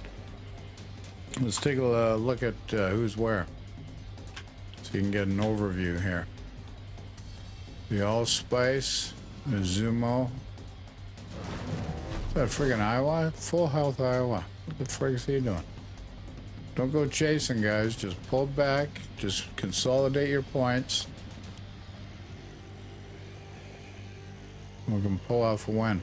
S3: Let's take a look at who's where, so you can get an overview here. The Allspice, the Zumo. Is that friggin' Iowa? Full health Iowa. What the frick is he doing? Don't go chasing, guys. Just pull back. Just consolidate your points. We can pull off a win.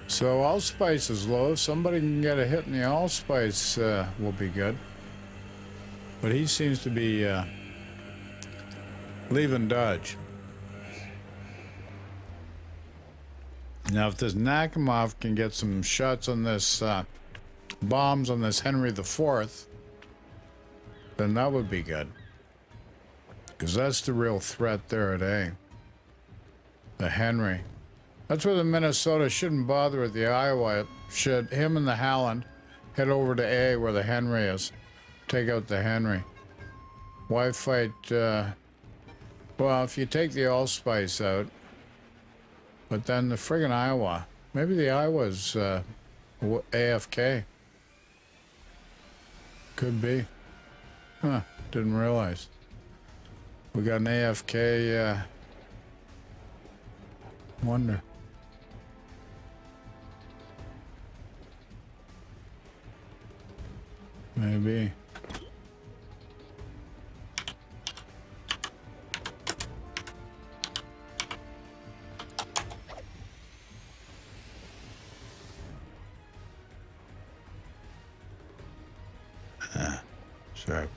S3: So allspice is low. If somebody can get a hit in the allspice, will be good. But he seems to be leaving Dodge. Now, if this Nakamov can get some shots on this bombs on this Henry IV, then that would be good. Because that's the real threat there at A. The Henry. That's where the Minnesota shouldn't bother with the Iowa. Him and the Howland head over to A where the Henry is. Take out the Henry. Why fight? Well, if you take the allspice out, but then the friggin' Iowa. Maybe the Iowa's AFK. Could be. Huh, didn't realize. We got an AFK, wonder. Maybe. Sorry.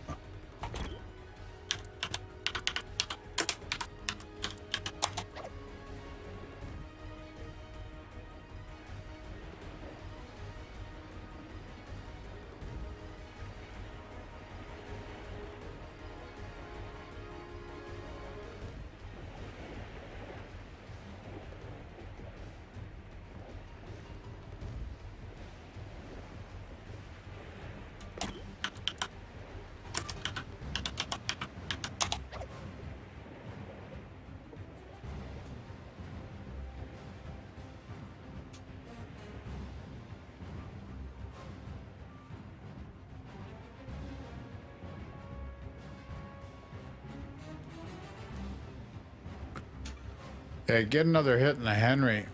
S3: Yeah, get another hit in the Henry.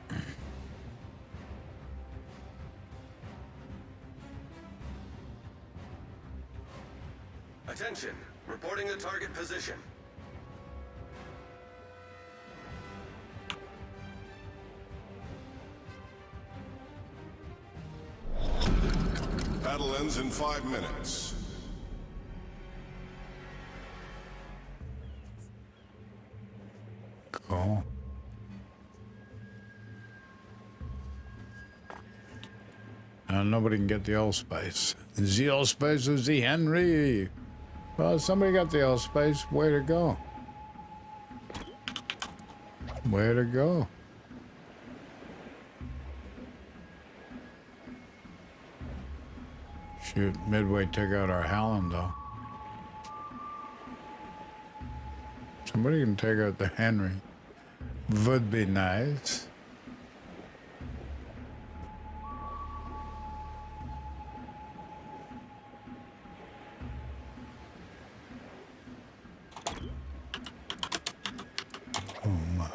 S4: Attention, reporting the target position. Battle ends in 5 minutes.
S3: Cool. Nobody can get the allspice. The allspice is the Henry. Well, somebody got the allspice. Way to go. Way to go. Shoot, Midway took out our Howland, though. Somebody can take out the Henry. Would be nice. Oh my.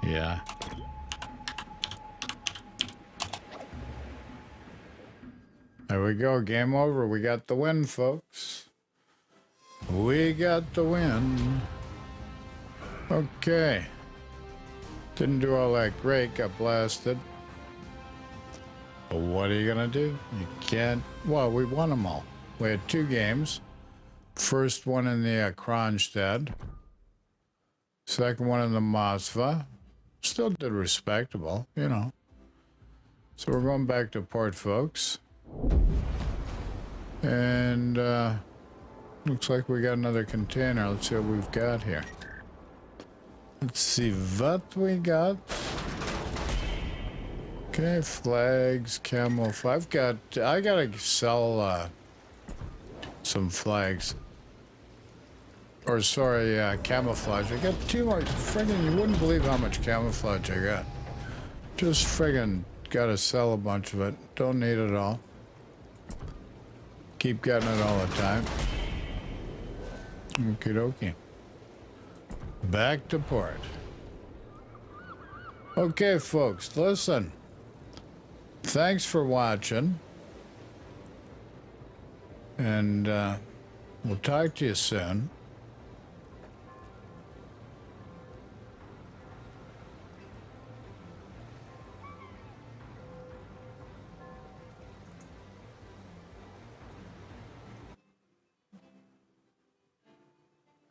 S3: Yeah. There we go. Game over. We got the win, folks. We got the win. Okay. Didn't do all that great. Got blasted. But what are you going to do? You can't. Well, we won them all. We had 2 games. First one in the Kronstadt. Second one in the Moskva. Still did respectable, you know. So we're going back to port, folks. And looks like we got another container. Let's see what we've got here. Let's see what we got. Okay, flags, camouflage. I gotta sell some flags. Or sorry, camouflage. I got 2 more. Friggin', you wouldn't believe how much camouflage I got. Just friggin' gotta sell a bunch of it. Don't need it all. Keep getting it all the time. Okie dokie. Back to port. Okay, folks, listen. Thanks for watching. And we'll talk to you soon.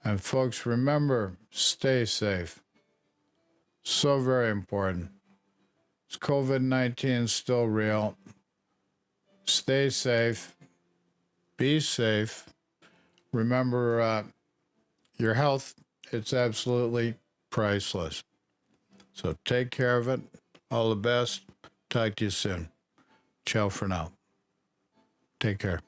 S3: And folks, remember, stay safe. So very important. COVID-19 is still real. Stay safe. Be safe. Remember, your health, it's absolutely priceless. So take care of it. All the best. Talk to you soon. Ciao for now. Take care.